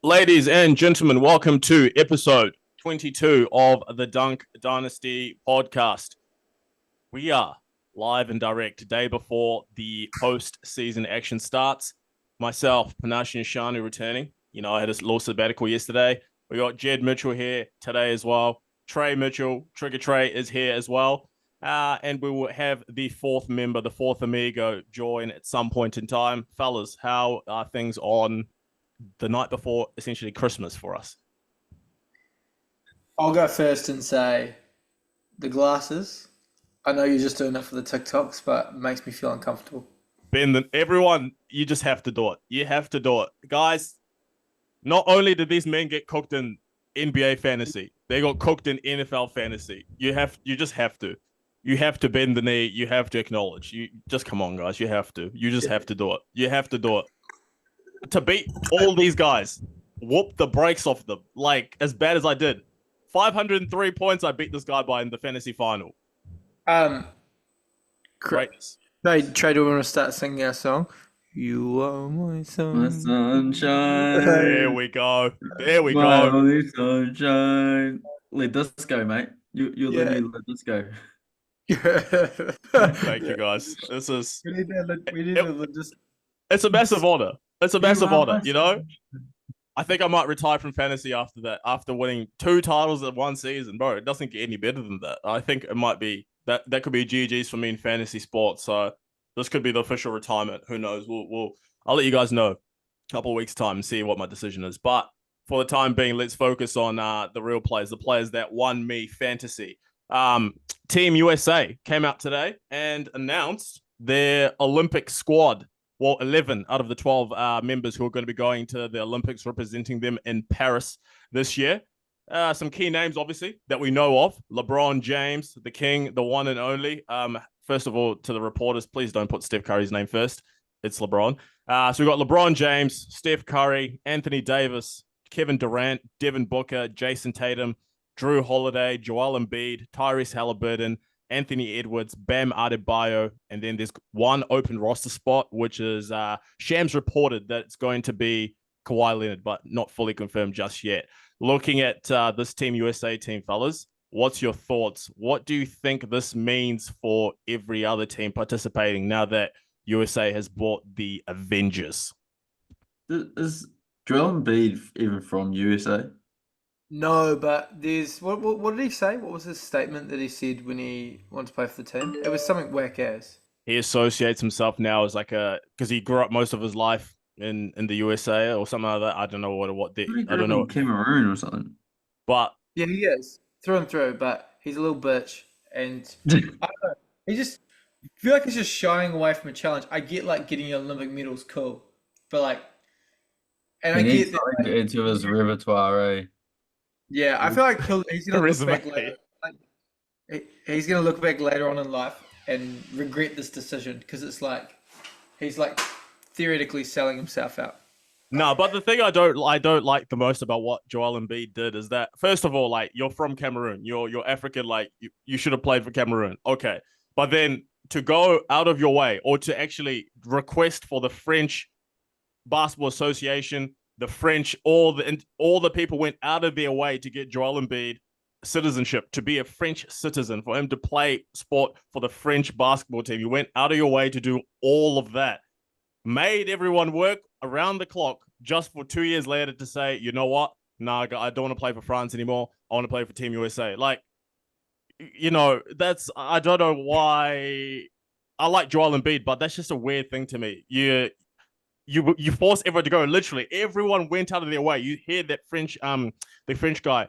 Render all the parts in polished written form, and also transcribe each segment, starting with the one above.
Ladies and gentlemen, welcome to episode 22 of the Dunk Dynasty Podcast. We are live and direct day before the post-season action starts. Myself, Panache and Shanu returning. I had a little sabbatical yesterday. We got Jed Mitchell here today as well. Trey Mitchell, Trigger Trey, is here as well. And we will have the fourth member, the fourth amigo, join at some point in time. Fellas, how are things on the night before essentially Christmas for us? I'll go first and say the glasses. I know you're just doing it for the TikToks, but it makes me feel uncomfortable. Ben, everyone, you just have to do it. You have to do it. Guys, not only did these men get cooked in NBA fantasy, they got cooked in NFL fantasy. You just have to. You have to bend the knee. You have to acknowledge. You just come on, guys. You have to. You just have to do it. You have to do it. To beat all these guys, whoop the brakes off them, like as bad as I did. 503 points I beat this guy by in the fantasy final. Greatness. Hey, Trey, do we want to start singing our song? You are my sun. My sunshine. There we go. There we My go. only sunshine. Let this go, mate. You let me let this go. Thank you, guys. This is. We need to just. It's a massive honor. It's a massive honor, I think I might retire from fantasy after that, after winning 2 titles in one season. Bro, it doesn't get any better than that. I think it might be, that could be GG's for me in fantasy sports. So this could be the official retirement. Who knows? I'll let you guys know a couple of weeks' time and see what my decision is. But for the time being, let's focus on the real players, the players that won me fantasy. Team USA came out today and announced their Olympic squad. Well, 11 out of the 12 members who are going to be going to the Olympics representing them in Paris this year. Some key names, obviously, that we know of. LeBron James, the king, the one and only. First of all, to the reporters, please don't put Steph Curry's name first. It's LeBron. So we've got LeBron James, Steph Curry, Anthony Davis, Kevin Durant, Devin Booker, Jason Tatum, Drew Holiday, Joel Embiid, Tyrese Halliburton, Anthony Edwards, Bam Adebayo, and then there's one open roster spot, which is Shams reported that it's going to be Kawhi Leonard, but not fully confirmed just yet. Looking at this Team USA team, fellas, what's your thoughts? What do you think this means for every other team participating now that USA has bought the Avengers? Is Joel Embiid even from USA? No, but there's what did he say? What was his statement that he said when he wanted to play for the team? It was something whack ass. He associates himself now as because he grew up most of his life in the USA or something like that. I don't know I don't know. Cameroon or something. But yeah, he is through and through. But he's a little bitch, and I don't know. He just feel like he's just shying away from a challenge. I get like getting an Olympic medal's cool, but like, and he I needs get that. something into his repertoire, eh? Yeah, I feel like he's gonna look back later. He's gonna look back later on in life and regret this decision because it's like he's like theoretically selling himself out. No, but the thing I don't like the most about what Joel Embiid did is that, first of all, like, you're from Cameroon, you're African, like you should have played for Cameroon, okay, but then to go out of your way or to actually request for the French Basketball Association, the French, all the people went out of their way to get Joel Embiid citizenship, to be a French citizen, for him to play sport for the French basketball team. You went out of your way to do all of that, made everyone work around the clock just for 2 years later to say, you know what? Nah, I don't want to play for France anymore. I want to play for Team USA. Like, I don't know why. I like Joel Embiid, but that's just a weird thing to me. You force everyone to go. Literally, everyone went out of their way. You hear that the French guy,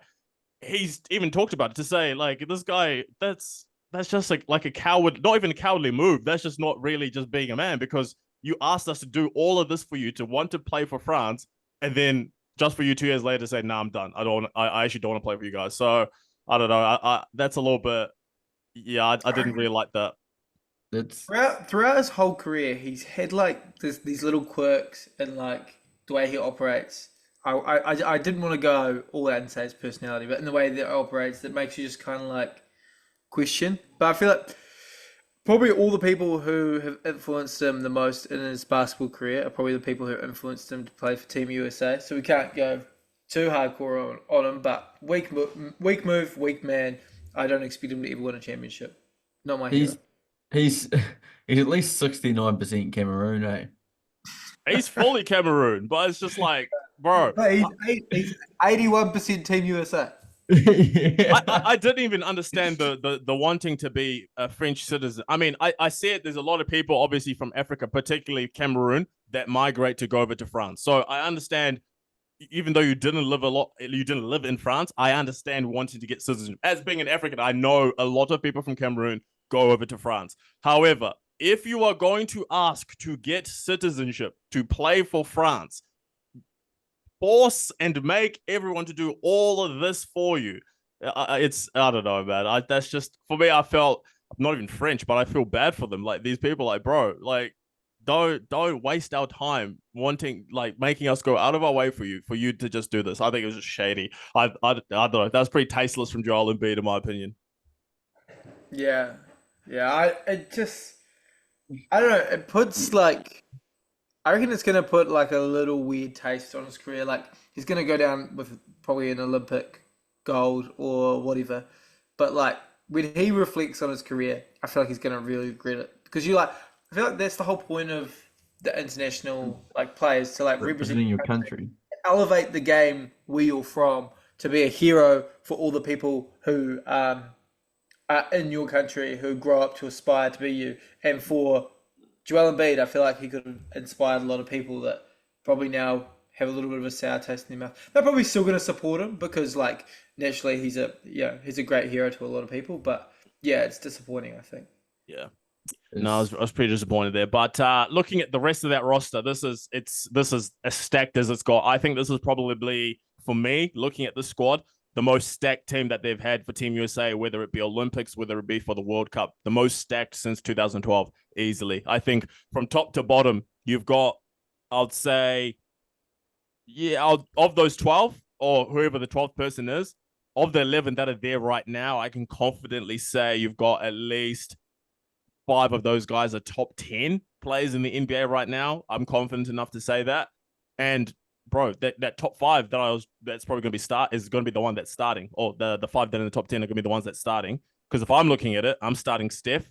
he's even talked about it to say, like, this guy, that's just like a coward, not even a cowardly move. That's just not really just being a man, because you asked us to do all of this for you to want to play for France, and then just for you 2 years later to say, nah, I'm done. I actually don't want to play for you guys. So I don't know. I that's a little bit. Yeah, I didn't really like that. Throughout his whole career, he's had like these little quirks and like the way he operates. I didn't want to go all out and say his personality, but in the way that it operates, that makes you just kind of like question. But I feel like Probably all the people who have influenced him the most in his basketball career are probably the people who influenced him to play for Team USA. So we can't go too hardcore on him, but weak move, weak man. I don't expect him to ever win a championship. Not my hero. He's he's at least 69% Cameroon, eh? He's fully Cameroon, but it's just like, bro. He's 81% Team USA. I didn't even understand the wanting to be a French citizen. I mean, I see it. There's a lot of people, obviously from Africa, particularly Cameroon, that migrate to go over to France. So I understand, even though you didn't live in France, I understand wanting to get citizenship. As being an African, I know a lot of people from Cameroon go over to France. However, if you are going to ask to get citizenship to play for France, force and make everyone to do all of this for you. I don't know, man. That's just, for me, I felt, I'm not even French, but I feel bad for them. Like, these people, like, bro, like, don't waste our time wanting, like, making us go out of our way for you to just do this. I think it was just shady. I don't know. That was pretty tasteless from Joel Embiid, in my opinion. Yeah. I don't know. It puts, like, I reckon it's going to put like a little weird taste on his career. Like, he's going to go down with probably an Olympic gold or whatever. But like, when he reflects on his career, I feel like he's going to really regret it. Because I feel like that's the whole point of the international like players to like represent your country. Elevate the game where you're from, to be a hero for all the people who are in your country, who grow up to aspire to be you. And for Joel Embiid, I feel like he could have inspired a lot of people that probably now have a little bit of a sour taste in their mouth. They're probably still going to support him because, like, naturally he's a great hero to a lot of people. But yeah, it's disappointing, I think. Yeah. No, I was pretty disappointed there. But looking at the rest of that roster, this is as stacked as it's got. I think this is probably, for me, looking at the squad, the most stacked team that they've had for Team USA, whether it be Olympics, whether it be for the World Cup, the most stacked since 2012, easily. I think from top to bottom, you've got, I'd say, of those 12, or whoever the 12th person is, of the 11 that are there right now, I can confidently say you've got at least 5 of those guys are top 10 players in the NBA right now. I'm confident enough to say that. And bro, that top 5 that's probably going to be is going to be the one that's starting, or the 5 that are in the top 10 are going to be the ones that's starting. Because if I'm looking at it, I'm starting Steph.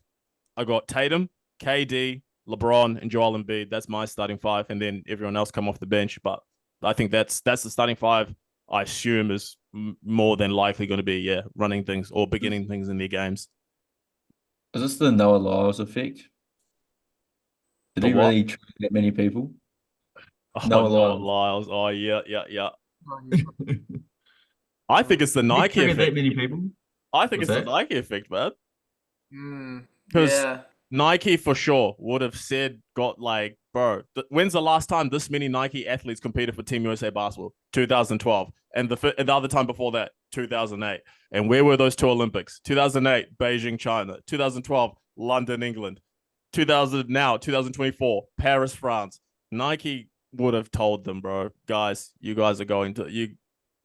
I got Tatum, KD, LeBron, and Joel Embiid. That's my starting 5, and then everyone else come off the bench. But I think that's the starting 5. I assume is more than likely going to be running things or beginning things in their games. Is this the Noah Lyles effect? Did he really trade that many people? Noah Lyles. Oh, yeah. I think it's the Nike effect. That many people? I think it's the Nike effect, man. Because Nike for sure would have said, bro, when's the last time this many Nike athletes competed for Team USA basketball? 2012. And the other time before that, 2008. And where were those 2 Olympics? 2008, Beijing, China. 2012, London, England. 2024, Paris, France. Nike would have told them, bro, guys, you guys are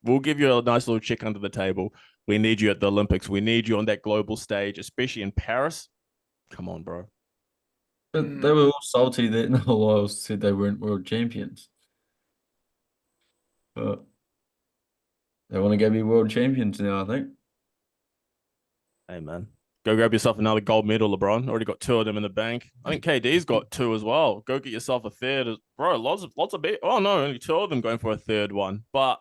we'll give you a nice little check under the table. We need you at the Olympics. We need you on that global stage, especially in Paris. Come on, bro. But they were all salty that Noah Lyles said they weren't world champions. But they want to go be world champions now, I think. Hey, man. Go grab yourself another gold medal, LeBron. Already got 2 of them in the bank. I think KD's got 2 as well. Go get yourself a third. Bro, lots of bit. Oh, no, only 2 of them going for a third one. But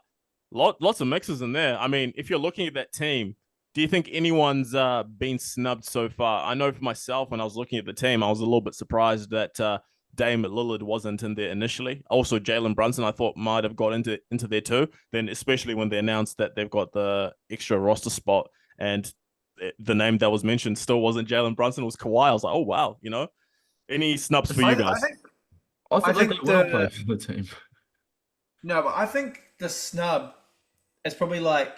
lots of mixes in there. I mean, if you're looking at that team, do you think anyone's been snubbed so far? I know for myself, when I was looking at the team, I was a little bit surprised that Dame Lillard wasn't in there initially. Also, Jalen Brunson, I thought, might have got into there too. Then, especially when they announced that they've got the extra roster spot, and the name that was mentioned still wasn't Jalen Brunson, it was Kawhi. I was like, oh, wow, Any snubs for you guys? I think they will play for the team. No, but I think the snub is probably like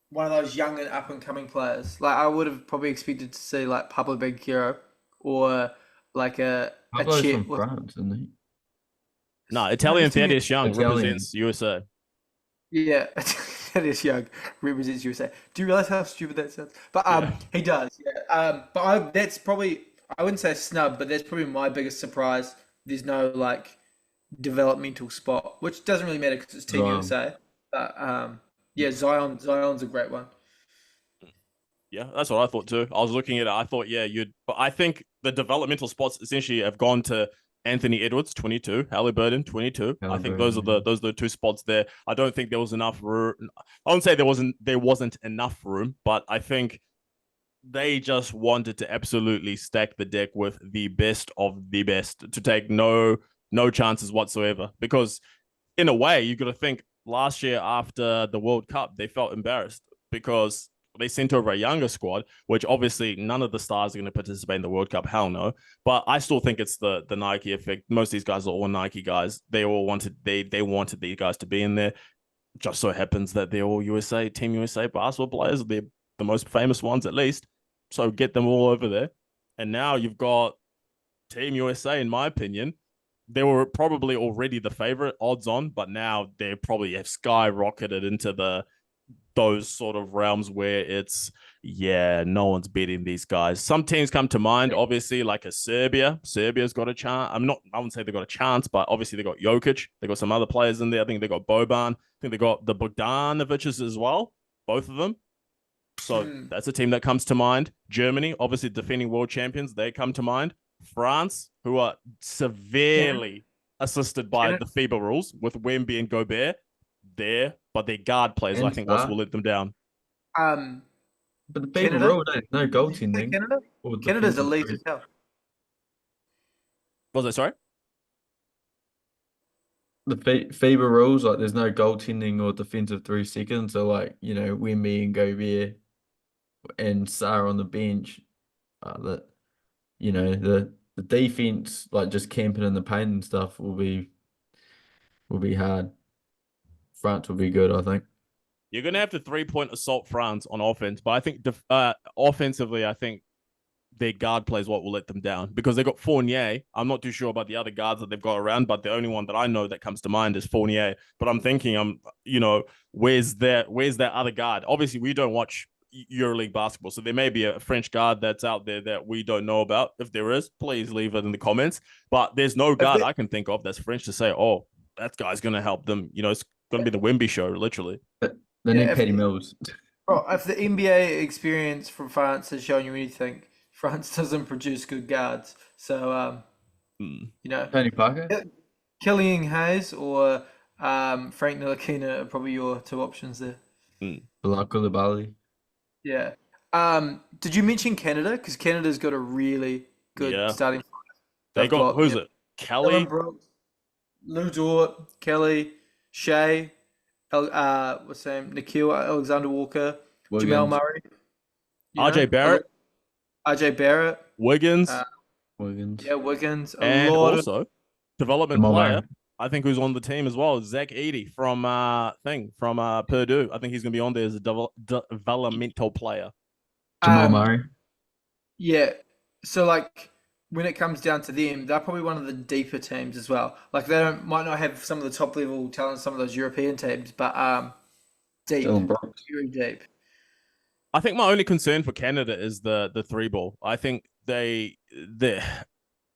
one of those young and up-and-coming players. Like, I would have probably expected to see, like, Pablo Banchero or, like, a Pablo's from France, isn't he? No, Italian Thaddeus Young represents USA. Yeah, Thaddeus Young represents USA. Do you realize how stupid that sounds? But he does. Yeah. But that's probably I wouldn't say snub, but that's probably my biggest surprise. There's no like developmental spot, which doesn't really matter because it's Team Zion. USA. But yeah, Zion's a great one. Yeah, that's what I thought too. I was looking at it. I thought, yeah, but I think the developmental spots essentially have gone to Anthony Edwards, 22, Halliburton, 22. I think those are the two spots there. I don't think there was enough room. I wouldn't say there wasn't enough room, but I think they just wanted to absolutely stack the deck with the best of the best to take no chances whatsoever. Because in a way, you got to think last year after the World Cup, they felt embarrassed because they sent over a younger squad, which obviously none of the stars are going to participate in the World Cup. Hell no. But I still think it's the Nike effect. Most of these guys are all Nike guys. They all wanted they wanted these guys to be in there. Just so happens that they're all Team USA basketball players. They're the most famous ones at least. So get them all over there. And now you've got Team USA, in my opinion. They were probably already the favorite, odds on, but now they probably have skyrocketed into those sort of realms where it's, yeah, no one's beating these guys. Some teams come to mind, obviously, like a Serbia. Serbia's got a chance. I wouldn't say they got a chance, but obviously they got Jokic. They got some other players in there. I think they got Boban. I think they got the Bogdanoviches as well, both of them. So that's a team that comes to mind. Germany, obviously defending world champions, they come to mind. France, who are severely assisted by the FIBA rules with Wemby and Gobert there, but their guard players, I think, will let them down. But the FIBA rule, no goaltending. Canada? Canada's elite as hell. Was that, sorry? The FIBA rules, like there's no goaltending or defensive 3 seconds. So like, Wemby and Gobert and Sarr on the bench, the defense, like just camping in the paint and stuff, will be hard. France will be good, I think. You're gonna have to 3-point assault France on offense, but I think offensively, I think their guard play is what will let them down because they got Fournier. I'm not too sure about the other guards that they've got around, but the only one that I know that comes to mind is Fournier. But I'm thinking, where's that other guard? Obviously, we don't watch EuroLeague basketball, so there may be a French guard that's out there that we don't know about. If there is, please leave it in the comments. But there's no guard I can think of that's French to say, oh, that guy's going to help them. It's going to be the Wemby show, literally. They need Patty Mills. Bro, if the NBA experience from France has shown you anything, France doesn't produce good guards. So, Tony Parker, Killian Hayes or Frank Ntilikina are probably your two options there. Bilal Coulibaly. Yeah. Did you mention Canada? Because Canada's got a really good starting. They got who's it? Kelly, Brooks, Lou Dort, Kelly, Shea, what's his name? Nikhil Alexander Walker, Wiggins. Jamal Murray, RJ Barrett. Wiggins. Wiggins. Yeah, Wiggins. And also, development player, Murray. I think who's on the team as well, Zach Edey from Purdue. I think he's going to be on there as a developmental player. Jamal Murray. Yeah. So, like, when it comes down to them, they're probably one of the deeper teams as well. Like, they might not have some of the top level talent, some of those European teams, but deep, very deep. I think my only concern for Canada is the 3-ball. I think they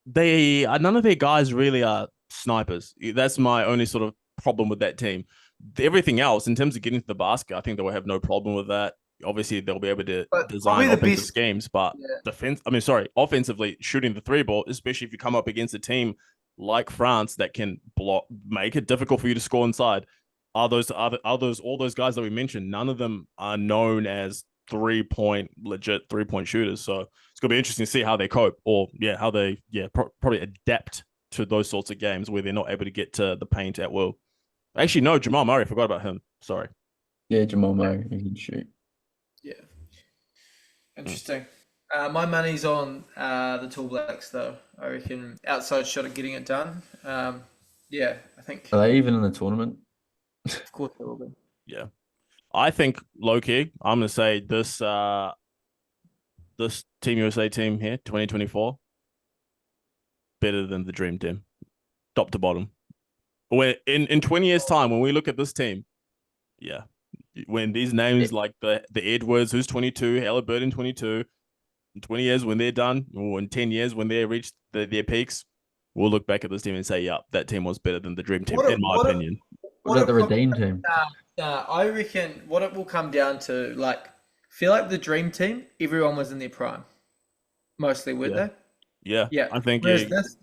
none of their guys really are snipers. That's my only sort of problem with that team. Everything else, in terms of getting to the basket, I think they will have no problem with that. Obviously, they'll be able to design offensive schemes, but offensively, shooting the 3-ball, especially if you come up against a team like France that can make it difficult for you to score inside. All those guys that we mentioned, none of them are known as legit 3-point shooters. So it's gonna be interesting to see how they cope, or how they probably adapt to those sorts of games where they're not able to get to the paint at will. Actually, no, Jamal Murray. I forgot about him. Sorry. Yeah, Jamal Murray. He can shoot. Yeah. Interesting. My money's on the Tall Blacks, though. I reckon outside shot at getting it done. I think. Are they even in the tournament? Of course they will be. Yeah. I think low-key, I'm going to say this Team USA team here, 2024, better than the Dream Team, top to bottom. When in 20 years' time, when we look at this team, when these names like the Edwards, who's 22, Halliburton 22, In 20 years when they're done, or in 10 years when they reach their peaks, we'll look back at this team and say, yeah, that team was better than the dream team, in my opinion. What about the redeem team? I reckon what it will come down to, like, feel like the dream team, everyone was in their prime, mostly, weren't they? Yeah, Yeah. I think. Whereas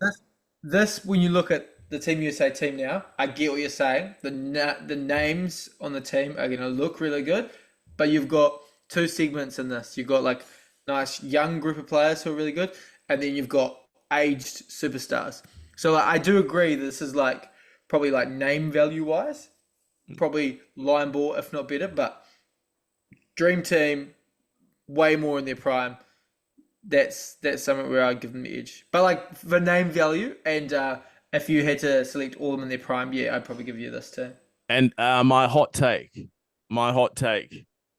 this, when you look at the Team USA team now, I get what you're saying. The names on the team are going to look really good, but you've got two segments in this. You've got like nice young group of players who are really good, and then you've got aged superstars. So like, I do agree this is like probably like name value wise, probably line ball if not better, but dream team way more in their prime. That's something where I give them the edge. But like for name value, and if you had to select all of them in their prime, yeah, I'd probably give you this too. And my hot take,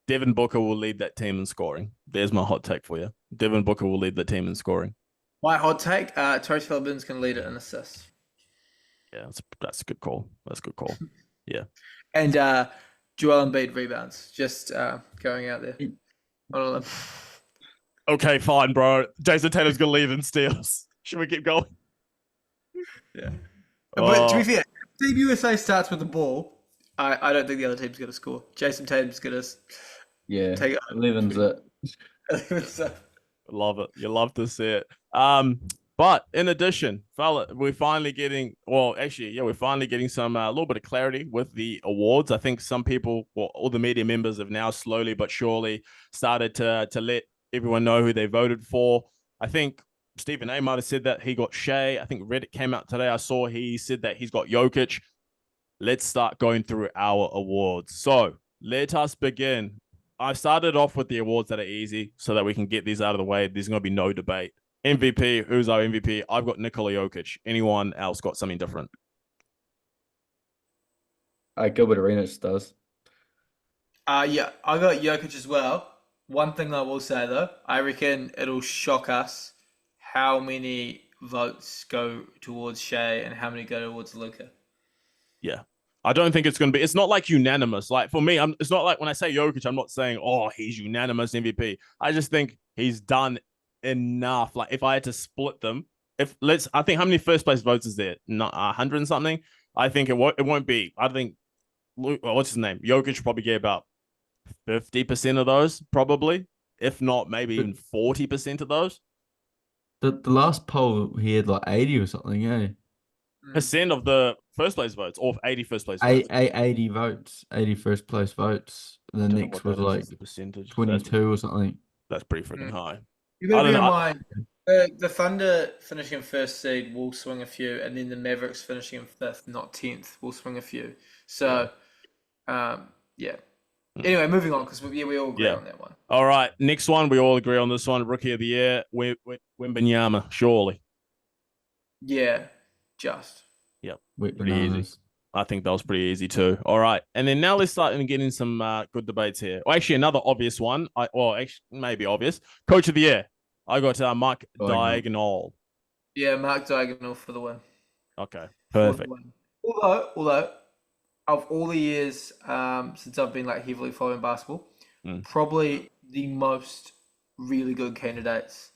Devin Booker will lead that team in scoring. There's my hot take for you. Devin Booker will lead the team in scoring. My hot take, Tyrese Halliburton's going to lead it in assists. Yeah, that's a good call. That's a good call. Yeah. And Joel Embiid rebounds. Just going out there. On a Okay, fine, bro. Jason Tatum's going to lead in steals. Should we keep going? Yeah. But to be fair, Team USA starts with the ball. I don't think the other team's going to score. Jason Tatum's going to take it. 11's it. 11's it. Love it. You love to see it. But in addition, we're finally getting some a little bit of clarity with the awards. I think some people, all the media members have now slowly but surely started to let everyone know who they voted for. I think Stephen A might have said that he got Shea. I think Reddit came out today. I saw he said that he's got Jokic. Let's start going through our awards. So let us begin. I started off with the awards that are easy so that we can get these out of the way. There's going to be no debate. MVP, who's our MVP? I've got Nikola Jokic. Anyone else got something different? Gilbert Arenas does. Yeah, I got Jokic as well. One thing I will say though, I reckon it'll shock us how many votes go towards Shea and how many go towards Luka. Yeah. I don't think it's going to be. It's not like unanimous. Like for me, it's not like when I say Jokic, I'm not saying, oh, he's unanimous MVP. I just think he's done enough. Like if I had to split them, I think how many first place votes is there? Not 100 and something. I think it won't be. I think what's his name? Jokic probably get about 50% of those, probably. If not, maybe even 40% of those. The last poll he had like 80 or something, eh? Percent of the first place votes, or 80 first place votes. 80 votes, 80 first place votes. And the next was like the percentage. 22 or something. That's pretty freaking high. You got to bear in mind, the Thunder finishing in first seed will swing a few, and then the Mavericks finishing in fifth, not 10th, will swing a few. So, yeah. Anyway, moving on, because we all agree on that one. All right, next one, we all agree on this one. Rookie of the Year, Wembanyama, surely. Yeah, just. Yep, pretty easy. I think that was pretty easy too. All right, and then now let's start getting some good debates here. Well, actually, another obvious one. Maybe obvious. Coach of the Year. I got Mark Diagonal. Yeah, Mark Diagonal for the win. Okay, perfect. Although, of all the years since I've been like heavily following basketball, probably the most really good candidates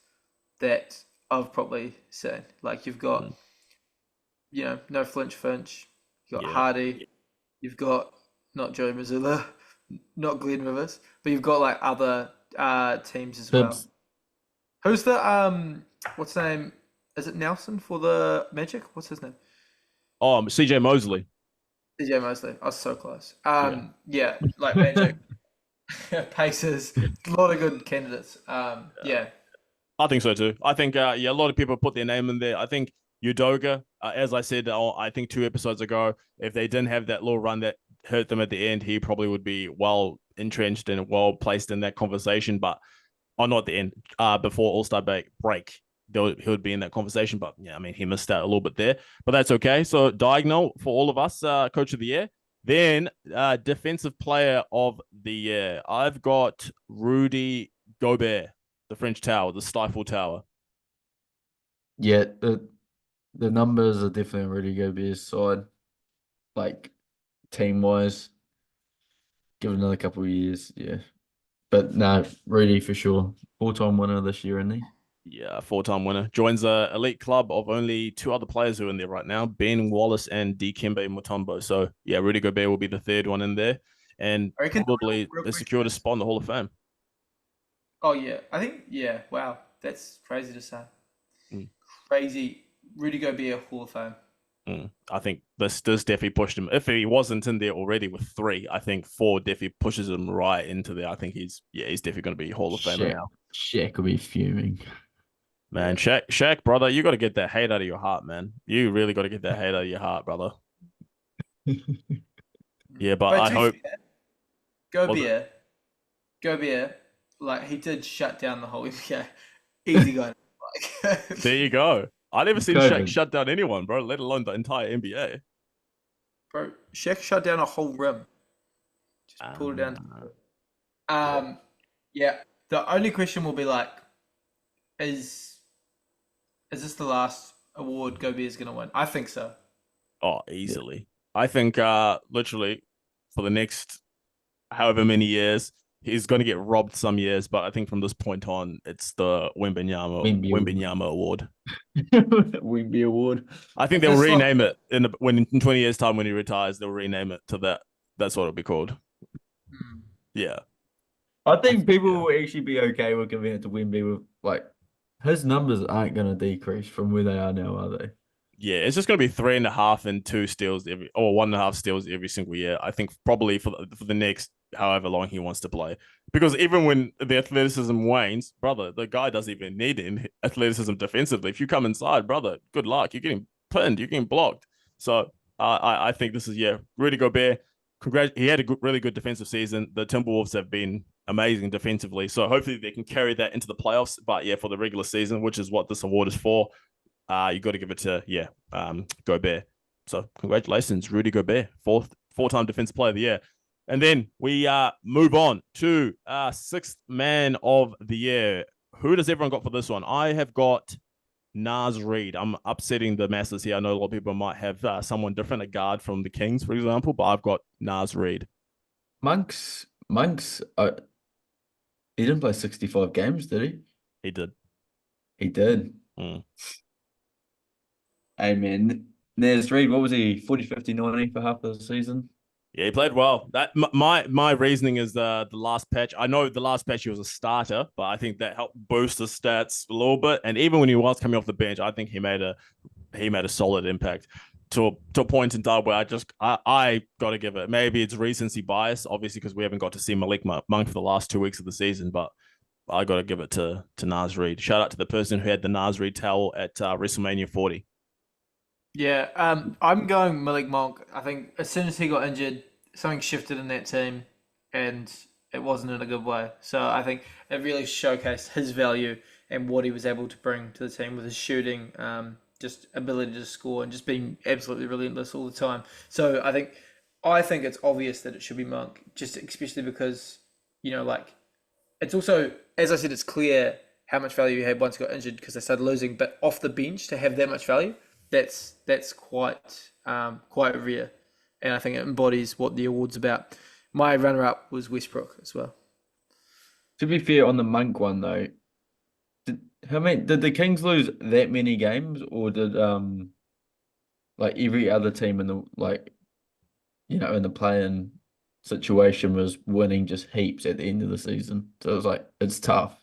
that I've probably seen. Like you've got, no Finch. You've got Hardy. You've got not Joe Mazzulla, not Glenn Rivers, but you've got like other teams as well. Who's the what's his name? Is it Nelson for the Magic? What's his name? Oh, CJ Mosley. CJ Mosley. I was so close. Yeah, like Magic, Pacers, a lot of good candidates. Yeah. I think so too. I think a lot of people put their name in there. I think Udoka, as I said, I think 2 episodes ago, if they didn't have that little run that hurt them at the end, he probably would be well entrenched and well placed in that conversation. But not at the end, before All-Star break, he would be in that conversation. But yeah, I mean, he missed out a little bit there, but that's okay. So Diagonal for all of us, Coach of the Year. Then Defensive Player of the Year. I've got Rudy Gobert, the French Tower, the Stifle Tower. Yeah, the numbers are definitely on Rudy Gobert's side, like team-wise. Give it another couple of years, yeah. But no, Rudy for sure. 4-time winner this year, isn't he? Yeah, four-time winner. Joins a elite club of only two other players who are in there right now, Ben Wallace and Dikembe Mutombo. So, yeah, Rudy Gobert will be the third one in there and I reckon probably real quick. secured a spot in the Hall of Fame. Oh yeah, I think Wow, that's crazy to say. Mm. Crazy. Rudy Gobert Hall of Fame. I think this definitely pushed him. If he wasn't in there already with three, I think four definitely pushes him right into there. I think he's definitely going to be Hall of Famer now. Shaq will be fuming. Man, Shaq, brother, you got to get that hate out of your heart, man. You really got to get that hate out of your heart, brother. Yeah, but I hope Gobert, like he did shut down the whole NBA. Easy guy. there you go. I never seen Shaq shut down anyone, bro, let alone the entire NBA. Bro, Shaq shut down a whole rim. Just pulled it down. Yeah. The only question will be like, is this the last award Gobert's gonna win? I think so. Oh, easily. Yeah. I think literally for the next however many years, he's going to get robbed some years, but I think from this point on, it's the Wembanyama Award. Wemby Award. I think they'll rename it in 20 years' time when he retires. They'll rename it to that. That's what it'll be called. Yeah. I think people will actually be okay with giving it to Wemby. With like his numbers aren't going to decrease from where they are now, are they? Yeah, it's just going to be 3.5 and 2 steals or 1.5 steals every single year. I think probably for the next however long he wants to play. Because even when the athleticism wanes, brother, the guy doesn't even need any athleticism defensively. If you come inside, brother, good luck. You're getting pinned. You're getting blocked. So I think this is, Rudy Gobert. He had a really good defensive season. The Timberwolves have been amazing defensively. So hopefully they can carry that into the playoffs. But yeah, for the regular season, which is what this award is for, you got to give it to, Gobert. So congratulations, Rudy Gobert, four-time Defensive Player of the Year. And then we move on to sixth man of the year. Who does everyone got for this one? I have got Naz Reid. I'm upsetting the masses here. I know a lot of people might have someone different, a guard from the Kings, for example, but I've got Naz Reid. Monks, he didn't play 65 games, did he? He did. He did. Hey, man. Naz Reid, what was he? 40, 50, 90 for half the season? Yeah, he played well. That my reasoning is the last patch. I know the last patch he was a starter, but I think that helped boost his stats a little bit. And even when he was coming off the bench, I think he made a solid impact to a point in time where I got to give it. Maybe it's recency bias, obviously, because we haven't got to see Malik Monk for the last 2 weeks of the season, but I got to give it to Naz Reid. Shout out to the person who had the Naz Reid towel at WrestleMania 40. Yeah, I'm going Malik Monk. I think as soon as he got injured, something shifted in that team, and it wasn't in a good way. So I think it really showcased his value and what he was able to bring to the team with his shooting, just ability to score, and just being absolutely relentless all the time. So I think it's obvious that it should be Monk, just especially because it's also, as I said, it's clear how much value he had once he got injured because they started losing. But off the bench to have that much value, that's quite rare, and I think it embodies what the award's about. My runner-up was Westbrook as well. To be fair, on the Monk one though, did the Kings lose that many games, or did every other team in the in the play-in situation was winning just heaps at the end of the season? So it was it's tough,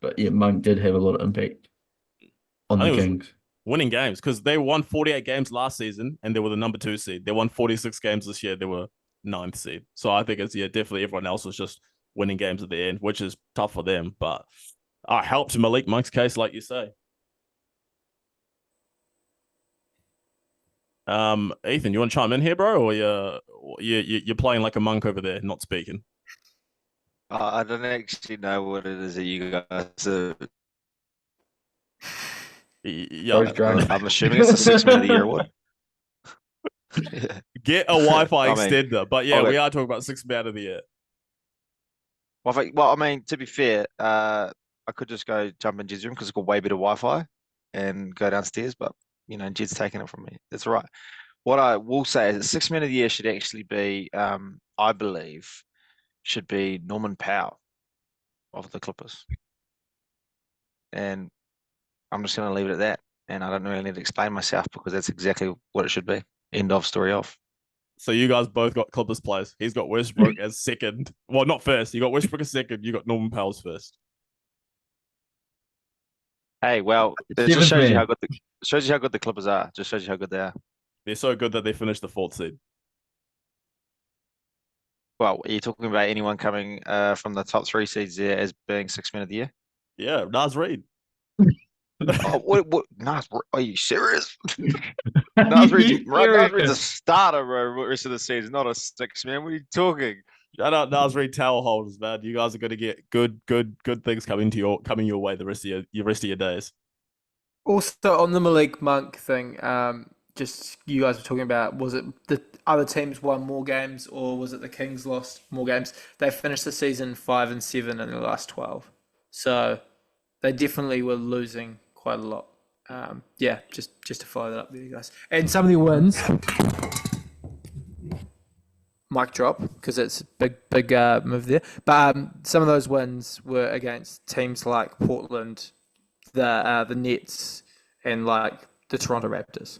but yeah, Monk did have a lot of impact on the Kings. Winning games because they won 48 games last season and they were the number 2 seed. They won 46 games this year. They were 9th seed. So I think it's definitely everyone else was just winning games at the end, which is tough for them. But helped Malik Monk's case, like you say. Ethan, you want to chime in here, bro, or you're playing like a monk over there, not speaking? I don't actually know what it is that you guys are. Yeah, I'm assuming it's a 6 man of the year award. Get a Wi-Fi extender, but yeah, we are talking about 6 man of the year. Well, I mean, to be fair, I could just go jump in Jed's room because it's got way better Wi-Fi and go downstairs, but Jed's taking it from me. That's all right. What I will say is that 6 man of the year should actually be, I believe, should be Norman Powell. of the Clippers. And I'm just going to leave it at that. And I don't really need to explain myself because that's exactly what it should be. End of story off. So you guys both got Clippers players. He's got Westbrook as second. Well, not first. You got Westbrook as second. You got Norman Powell's first. Hey, well, it just shows you how good the Clippers are. Just shows you how good they are. They're so good that they finished the 4th seed. Well, are you talking about anyone coming from the top 3 seeds there as being 6th man of the year? Yeah, Nas Reed. Oh, what? Nas, are you serious? Nas Reed's a starter, bro. The rest of the season, not a 6th man. What are you talking? Shout out Nas Reed towel holders, man. You guys are going to get good things coming your way the rest of your days. Also on the Malik Monk thing, just you guys were talking about, was it the other teams won more games or was it the Kings lost more games? They finished the season 5-7 in the last 12, so they definitely were losing quite a lot. Just to follow that up with you guys, and some of the wins. Mic drop because it's a big move there. But some of those wins were against teams like Portland, the Nets, and like the Toronto Raptors.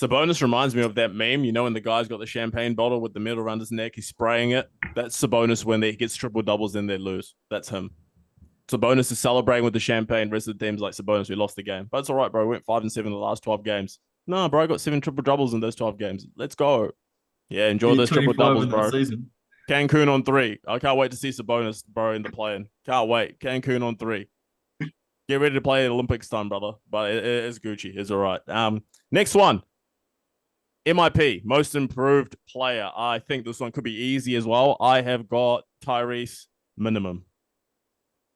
Sabonis reminds me of that meme, when the guy's got the champagne bottle with the medal around his neck, he's spraying it. That's Sabonis when he gets triple doubles, then they lose. That's him. Sabonis is celebrating with the champagne. Rest of the team's like, Sabonis, we lost the game. But it's all right, bro. We went 5-7 in the last 12 games. No, bro, I got 7 triple doubles in those 12 games. Let's go. Yeah, enjoy those triple doubles, bro. Cancun on 3. I can't wait to see Sabonis, bro, in the play-in. Can't wait. Cancun on 3. Get ready to play Olympics time, brother. But it's Gucci. It's all right. Next one. MIP, most improved player. I think this one could be easy as well. I have got Tyrese minimum.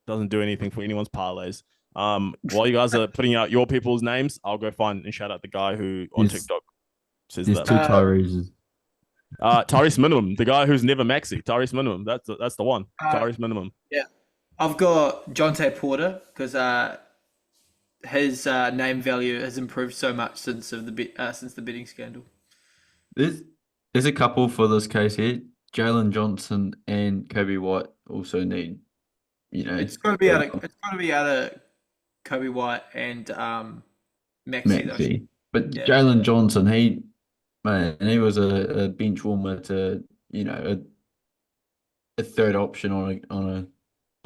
Doesn't do anything for anyone's parlays. While you guys are putting out your people's names, I'll go find and shout out the guy who on TikTok says there's that. 2 Tyreses. Tyrese minimum, the guy who's never maxi. Tyrese minimum. That's the one. Tyrese minimum. Yeah, I've got Jonte Porter because his name value has improved so much since the betting scandal. There's a couple for this case here. Jalen Johnson and Kobe White also need, It's got to be out of Kobe White and Maxey. But yeah. Jalen Johnson, he was a bench warmer to a third option on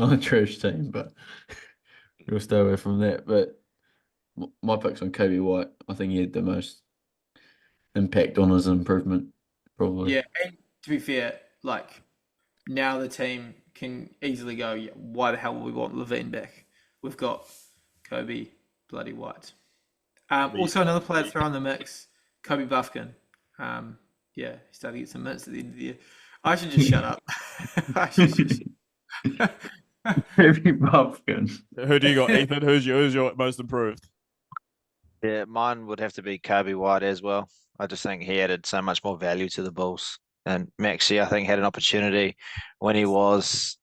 a trash team, but we'll stay away from that. But my pick's on Kobe White. I think he had the most impact on his improvement, probably. Yeah, and to be fair, like now the team can easily go, why the hell would we want Levine back? We've got Kobe bloody White. Also another player to throw in the mix, Kobe Buffkin. He's starting to get some minutes at the end of the year. I should just shut up. Kobe Buffkin. Who do you got, Ethan? Who's your most improved? Yeah, mine would have to be Kobe White as well. I just think he added so much more value to the Bulls. And Maxey, I think, had an opportunity when he was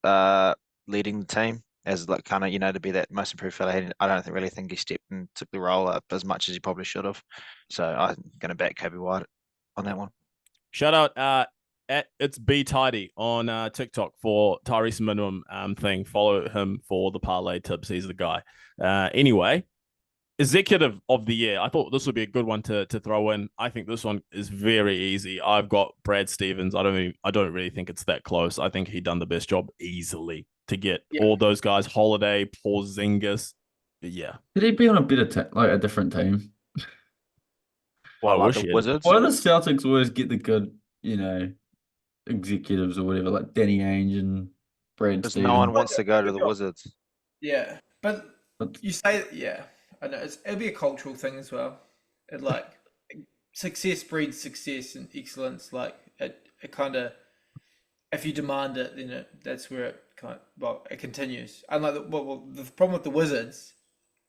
leading the team as like kind of, to be that most improved fella. I don't really think he stepped and took the role up as much as he probably should have. So I'm going to back Kobe White on that one. Shout out at It's Be Tidy on TikTok for Tyrese minimum thing. Follow him for the parlay tips. He's the guy. Anyway. Executive of the year. I thought this would be a good one to throw in. I think this one is very easy. I've got Brad Stevens. I don't really think it's that close. I think he done the best job easily to get all those guys. Holiday, Porzingis. Yeah. Did he be on a better a different team? Well, like the Wizards. Why do the Celtics always get the good, executives or whatever, like Danny Ainge and Brad Stevens? Because no one wants to go to the Wizards. Yeah, but you say I know it'll be a cultural thing as well. It success breeds success and excellence. Like it kind of, if you demand it, then that's where it it continues. Unlike the problem with the Wizards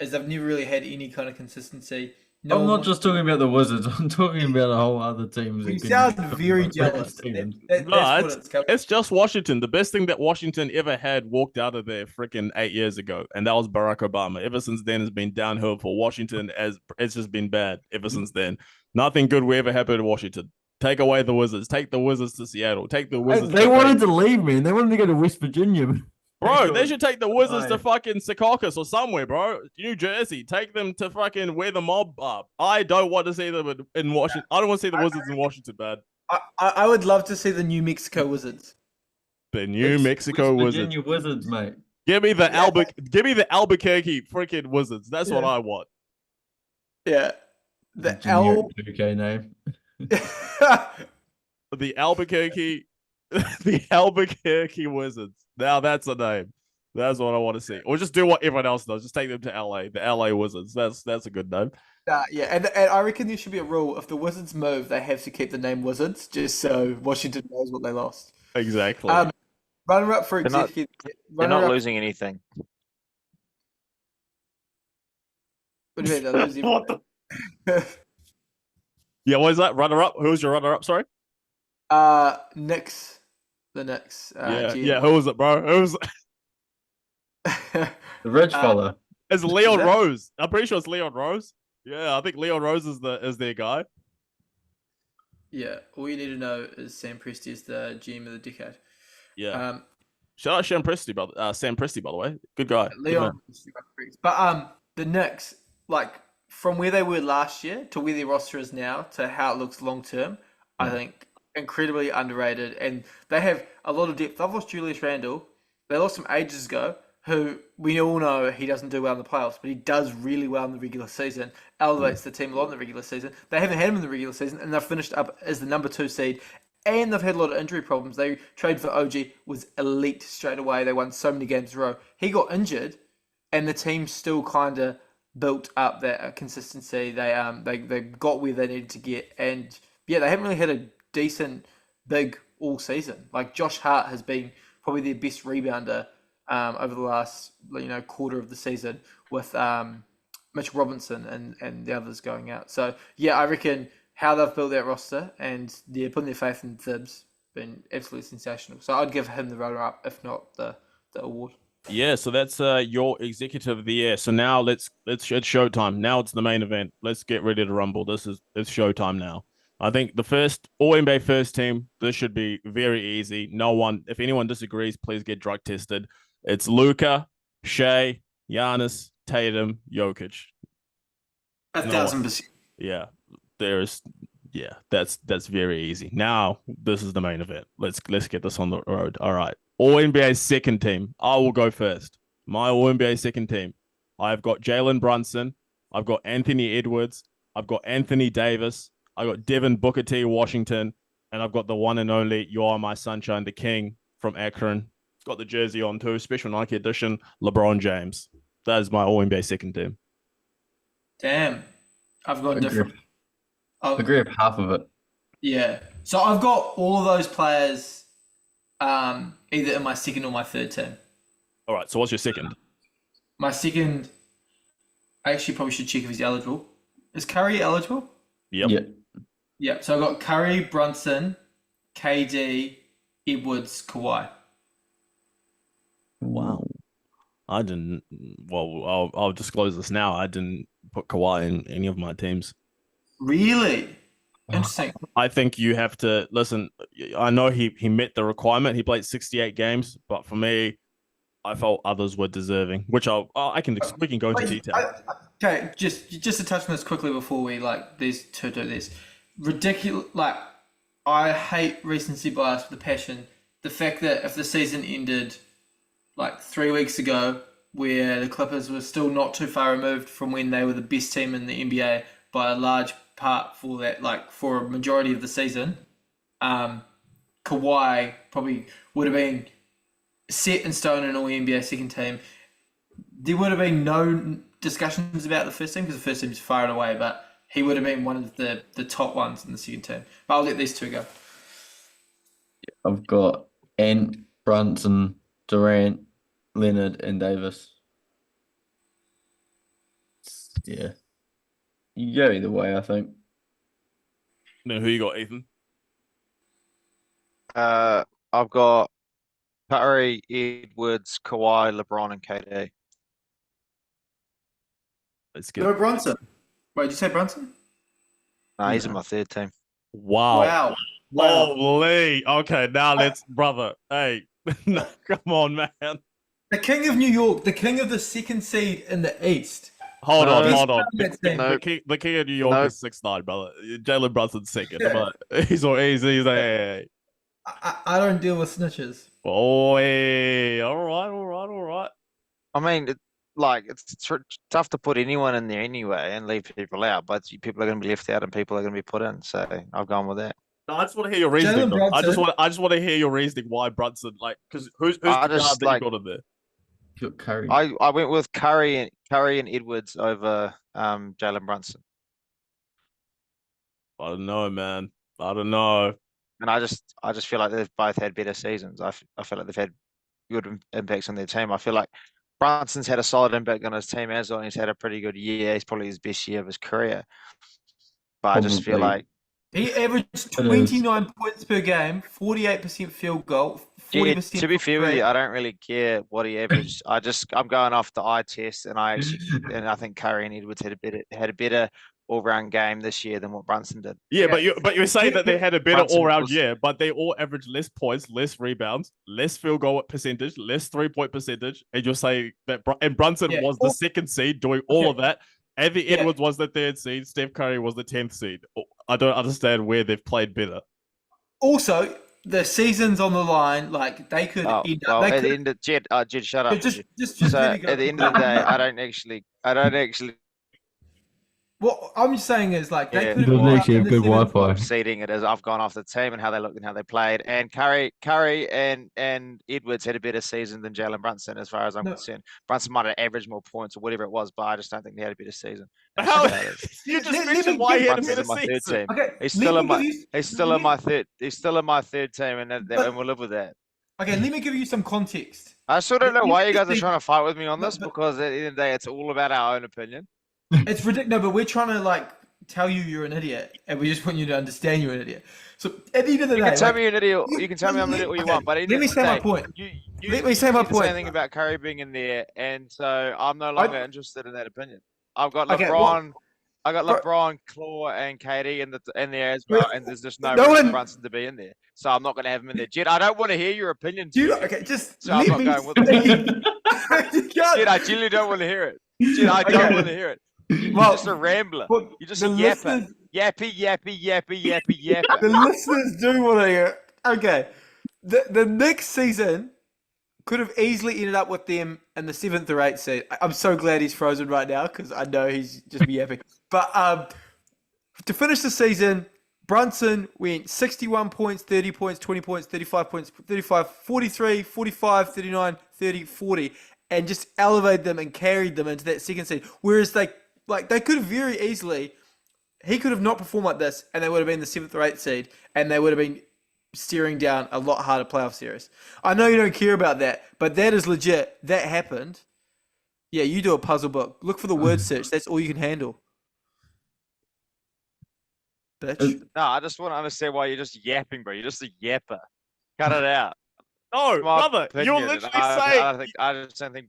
is they've never really had any kind of consistency. I'm not just talking about the Wizards. I'm talking about a whole other teams. You sound very jealous. It's just Washington. The best thing that Washington ever had walked out of there freaking 8 years ago, and that was Barack Obama. Ever since then, it's been downhill for Washington. As it's just been bad ever since then. Nothing good will ever happen to Washington. Take away the Wizards. Take the Wizards to Seattle. Take the Wizards. They wanted to leave, man. They wanted to go to West Virginia. Bro, they should take the Wizards to fucking Secaucus or somewhere, bro. New Jersey. Take them to fucking where the mob are. I don't want to see them in Washington. I don't want to see the Wizards in Washington, man. I would love to see the New Mexico Wizards. The New Mexico West Wizards. Virginia Wizards, mate. Give me the Albuquerque freaking Wizards. That's what I want. Yeah. The UK name. The Albuquerque the Albuquerque Wizards. Now that's a name. That's what I want to see. Or just do what everyone else does. Just take them to LA. The LA Wizards. That's a good name. Yeah, and I reckon there should be a rule. If the Wizards move, they have to keep the name Wizards, just so Washington knows what they lost. Exactly. Runner up for executive. They're not losing anything. What do you mean they're losing? Yeah, what is that? Runner up? Who's your runner up? Sorry. Knicks. The Knicks. Yeah. Who was it, bro? Who was The rich fella. It's Leon Rose. I'm pretty sure it's Leon Rose. Yeah, I think Leon Rose is their guy. Yeah, all you need to know is Sam Presti is the GM of the decade. Yeah. Shout out Sam Presti, by the way. Good guy. Leon. But the Knicks, like from where they were last year to where their roster is now to how it looks long term, I think incredibly underrated. And they have a lot of depth. They've lost Julius Randle. They lost him ages ago, who we all know he doesn't do well in the playoffs, but he does really well in the regular season, elevates the team a lot in the regular season. They haven't had him in the regular season, and they've finished up as the number 2 seed, and they've had a lot of injury problems. They traded for OG, was elite straight away. They won so many games in a row. He got injured, and the team still kind of built up that consistency. They got where they needed to get, and yeah, they haven't really had a decent big all season. Like Josh Hart has been probably their best rebounder over the last quarter of the season with Mitch Robinson and the others going out. So yeah, I reckon how they've built that roster and they're putting their faith in Thibs been absolutely sensational. So I'd give him the runner up, if not the award. Yeah, so that's your executive of the year. So now it's showtime. Now it's the main event. Let's get ready to rumble. It's showtime now. I think the first All-NBA first team, this should be very easy. If anyone disagrees, please get drug tested. It's Luka, Shea, Giannis, Tatum, Jokic. 1,000%. Yeah, that's very easy. Now this is the main event. Let's get this on the road. All right. All-NBA second team. I will go first. My All-NBA second team. I've got Jalen Brunson. I've got Anthony Edwards. I've got Anthony Davis. I got Devin Booker T, Washington, and I've got the one and only You Are My Sunshine, the King from Akron. Got the jersey on too, special Nike edition, LeBron James. That is my All-NBA second team. Damn. I've got different. I agree with half of it. Yeah. So I've got all of those players either in my second or my third team. All right, so what's your second? My second, I actually probably should check if he's eligible. Is Curry eligible? Yep. Yeah. Yeah, so I've got Curry, Brunson, KD, Edwards, Kawhi. Wow. I didn't. Well, I'll disclose this now. I didn't put Kawhi in any of my teams. Really? Interesting. I think you have to listen. I know he met the requirement. He played 68 games, but for me, I felt others were deserving. Which we can go into detail. Okay, just to touch on this quickly before we these two do this. Ridiculous. I hate recency bias with a passion. The fact that if the season ended 3 weeks ago, where the Clippers were still not too far removed from when they were the best team in the NBA by a large part for that, for a majority of the season, Kawhi probably would have been set in stone in all NBA second team. There would have been no discussions about the first team because the first team is far and away, but he would have been one of the top ones in the second team. But I'll let these two go. I've got Ant, Brunson, Durant, Leonard, and Davis. Yeah. You go either way, I think. Then who you got, Ethan? I've got Curry, Edwards, Kawhi, LeBron, and KD. Let's get No Brunson. Wait, did you say Brunson? No, he's in my third team. Wow. Holy. Okay, now let's, brother. Hey, no, come on, man. The king of New York, the king of the second seed in the East. Hold on. That team. The king of New York is 6'9", brother. Jalen Brunson's second, Yeah. but he's hey. I don't deal with snitches. Oh, hey. All right. I mean, it's tough to put anyone in there anyway and leave people out, but people are going to be left out and people are going to be put in. So I've gone with that. No, I just want to hear your reasoning. Jalen I just want to hear your reasoning why Brunson, because who's the guard that you got in there? Curry. I went with Curry and Edwards over Jalen Brunson. I don't know, man. I don't know. And I just feel like they've both had better seasons. I feel like they've had good impacts on their team. I feel like Brunson's had a solid impact on his team as well. And he's had a pretty good year. He's probably his best year of his career. But I just feel like he averaged 29 points per game, 48% field goal, 40%. To be fair with you, I don't really care what he averaged. I'm going off the eye test, and I think Curry and Edwards had a better all-round game this year than what Brunson did. Yeah, but you're saying that they had a better all-round year, but they all averaged less points, less rebounds, less field goal percentage, less three-point percentage, and you're saying that Brunson was the second seed doing all of that. Anthony Edwards was the third seed. Steph Curry was the 10th seed. I don't understand where they've played better. Also, the season's on the line. Like they could end up. At the end of Jed, shut up. Just so at the end of the day, I don't actually. What I'm just saying is like they could have actually have good Wi-Fi. Seeding it as I've gone off the team and how they looked and how they played, and Curry and Edwards had a better season than Jalen Brunson as far as I'm concerned. Brunson might have averaged more points or whatever it was, but I just don't think they had a better season. How you just mentioned why he had a better season? Okay, he's still in my third team, and we'll live with that. Okay, let me give you some context. I still don't know why you guys are trying to fight with me on this because at the end of the day, it's all about our own opinion. It's ridiculous, no, but we're trying to like tell you you're an idiot, and we just want you to understand you're an idiot. So at the end of the day, you can tell me you're an idiot. You can tell me I'm an idiot all you want, but let me say my point. Let me say my point. Say anything about Curry being in there, and so I'm no longer interested in that opinion. I've got LeBron. I got LeBron, Claw, and KD in there as well, and there's just no reason Brunson to be in there. So I'm not going to have him in there. Jed, I don't want to hear your opinion. So I'm not going with it. Jed, I genuinely don't want to hear it. Jed, I don't want to hear it. You're just a rambler. You're just a yapper. Yappy. The listeners do want to hear it. Okay. The next season could have easily ended up with them in the 7th or 8th seed. I'm so glad he's frozen right now because I know he's just yapping. But to finish the season, Brunson went 61 points, 30 points, 20 points, 35 points, 35, 43, 45, 39, 30, 40, and just elevated them and carried them into that second seed. Whereas they could have very easily, he could have not performed like this, and they would have been the 7th or 8th seed, and they would have been steering down a lot harder playoff series. I know you don't care about that, but that is legit. That happened. Yeah, you do a puzzle book. Look for the word search. That's all you can handle. Bitch. No, I just want to understand why you're just yapping, bro. You're just a yapper. Cut it out. No, brother, you're literally saying. I just don't think.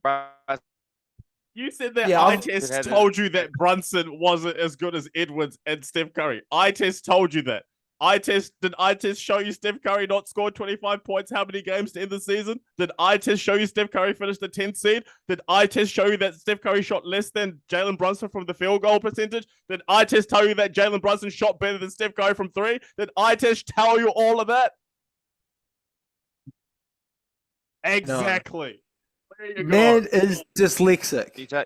You said that eye test told you that Brunson wasn't as good as Edwards and Steph Curry. Eye test told you that. Did eye test show you Steph Curry not scored 25 points how many games to end the season? Did eye test show you Steph Curry finished the 10th seed? Did eye test show you that Steph Curry shot less than Jalen Brunson from the field goal percentage? Did eye test tell you that Jalen Brunson shot better than Steph Curry from 3? Did eye test tell you all of that? Exactly. No. Man is dyslexic. You tell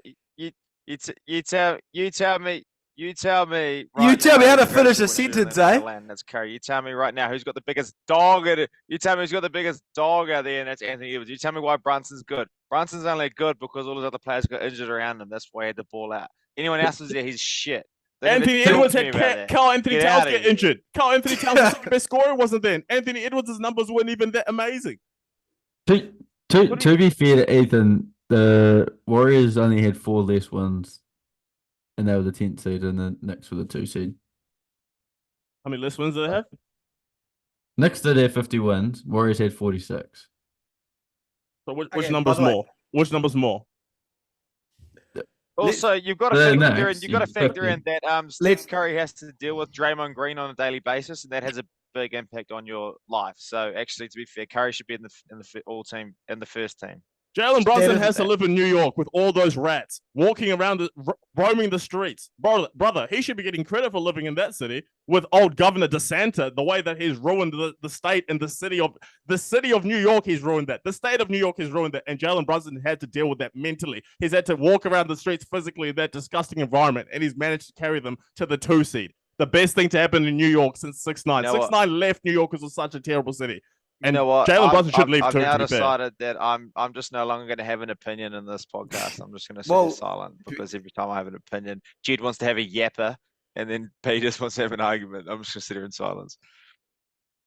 me. You tell me how to finish a sentence, eh? That's Curry. You tell me right now who's got the biggest dog at it. You tell me who's got the biggest dog out there, and that's Anthony Edwards. You tell me why Brunson's good. Brunson's only good because all his other players got injured around him. That's why he had the ball out. Anyone else is there, he's shit. Anthony Edwards had Carl Anthony Towns get injured. Carl Anthony Towns' best scorer wasn't then. Anthony Edwards' numbers weren't even that amazing. To be fair to Ethan, the Warriors only had 4 less wins. And they were the 10th seed, and the Knicks were the 2 seed. How many less wins do they have? Knicks did have 50 wins. Warriors had 46. So which number's more? Which number's more? Also, you've got to factor in that Steph Curry has to deal with Draymond Green on a daily basis, and that has a big impact on your life. So actually, to be fair, Curry should be in the all team in the first team. Jalen Brunson has to live in New York with all those rats walking around, roaming the streets. Brother, he should be getting credit for living in that city with old Governor DeSantis, the way that he's ruined the state and the city of New York. He's ruined that. The state of New York has ruined that. And Jalen Brunson had to deal with that mentally. He's had to walk around the streets physically in that disgusting environment, and he's managed to carry them to the 2 seed. The best thing to happen in New York since 6ix9ine. 6ix9ine left New York because it was such a terrible city. And you know what? Jalen Brunson should leave I've too. now decided that I'm just no longer going to have an opinion in this podcast. I'm just going to sit silent because every time I have an opinion, Jed wants to have a yapper, and then Pete just wants to have an argument. I'm just going to sit here in silence.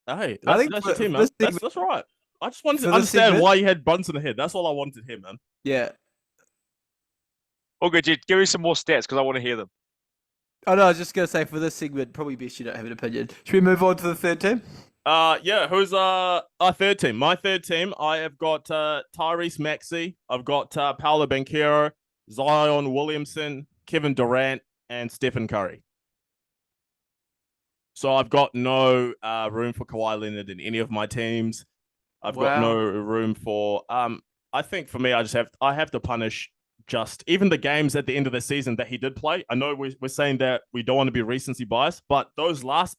Hey, that's your team, man. That's right. I just wanted to understand why you had Brunson ahead. That's all I wanted here, man. Yeah. Okay, Jed, give me some more stats because I want to hear them. Oh no, I was just going to say for this segment, probably best you don't have an opinion. Should we move on to the third team? Yeah, who's our third team? My third team, I have got Tyrese Maxey, I've got Paolo Banchero, Zion Williamson, Kevin Durant, and Stephen Curry. So I've got no room for Kawhi Leonard in any of my teams. I've got no room for I think for me, I have to punish just even the games at the end of the season that he did play. I know we're saying that we don't want to be recency biased, but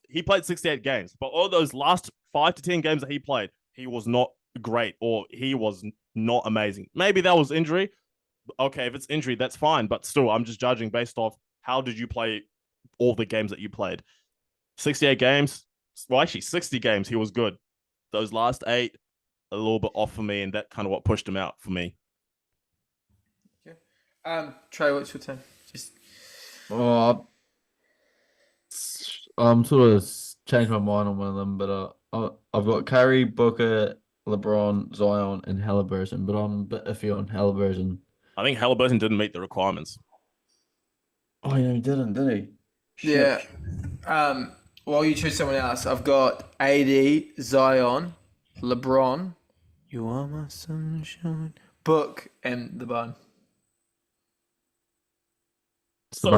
he played 68 games. But all those last 5 to 10 games that he played, he was not great or he was not amazing. Maybe that was injury. Okay, if it's injury, that's fine. But still, I'm just judging based off how did you play all the games that you played. 68 games, well, actually 60 games, he was good. Those last 8, a little bit off for me, and that kind of what pushed him out for me. Trey, what's your team? I'm sort of changed my mind on one of them, but I've got Curry, Booker, LeBron, Zion, and Halliburton, but I'm a bit iffy on Halliburton. I think Halliburton didn't meet the requirements. Oh, yeah, he didn't, did he? Shit. Yeah. Well, you choose someone else. I've got AD, Zion, LeBron, you are my sunshine, Book, and the Bun. So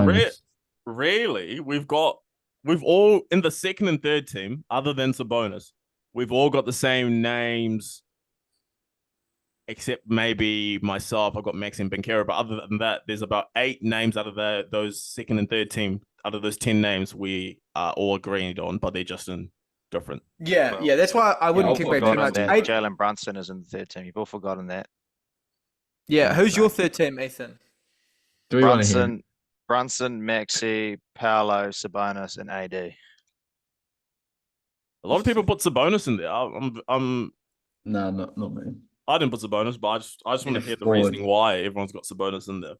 really, we've all in the second and third team, other than Sabonis, we've all got the same names, except maybe myself. I've got Maxi and Banchero, but other than that, there's about 8 names out of those second and third team. Out of those 10 names, we are all agreed on, but they're just in different. Yeah, that's why I wouldn't kick back too much. Jalen Brunson is in the third team. You've all forgotten that. Yeah, who's your third team, Ethan? Brunson, Maxey, Paolo, Sabonis, and AD. A lot of people put Sabonis in there. No, not me. I didn't put Sabonis, but I just want to hear the reasoning why everyone's got Sabonis in there.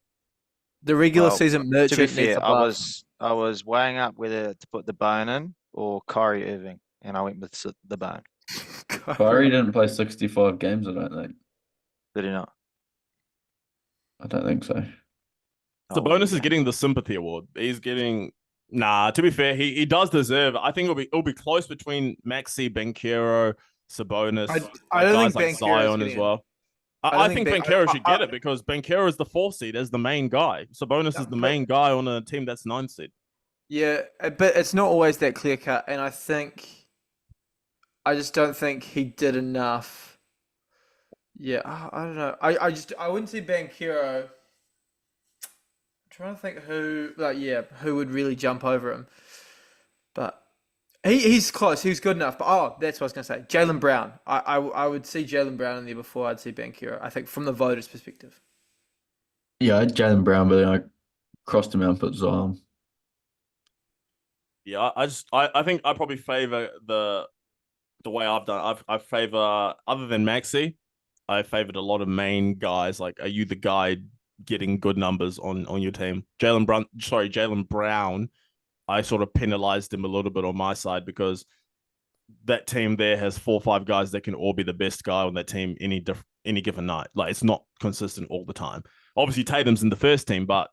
The regular season merchant. To be fair, I was weighing up whether to put the Bone in or Kyrie Irving, and I went with the Bone. Kyrie didn't play 65 games, I don't think. Did he not? I don't think so. Sabonis is getting the sympathy award. He's getting to be fair, he does deserve. I think it'll be close between Maxey, Banchero, Sabonis. I don't think like Zion as well. I think Banchero should get it because Banchero is the 4th seed as the main guy. Sabonis is the main guy on a team that's 9th seed. Yeah, but it's not always that clear cut, and I just don't think he did enough. Yeah, I don't know. I wouldn't say Banchero. Trying to think who would really jump over him, but he's close. He's good enough. But that's what I was gonna say. Jaylen Brown. I would see Jaylen Brown in there before I'd see Banchero. I think from the voters' perspective. Yeah, I had Jaylen Brown, but then I crossed him out and put Zion. Yeah, I think I probably favor the way I've done. I favor, other than Maxey, I favored a lot of main guys. Like, are you the guy getting good numbers on your team? Jaylen Brown, I sort of penalized him a little bit on my side because that team there has 4 or 5 guys that can all be the best guy on that team any given night. Like, it's not consistent all the time. Obviously, Tatum's in the first team, but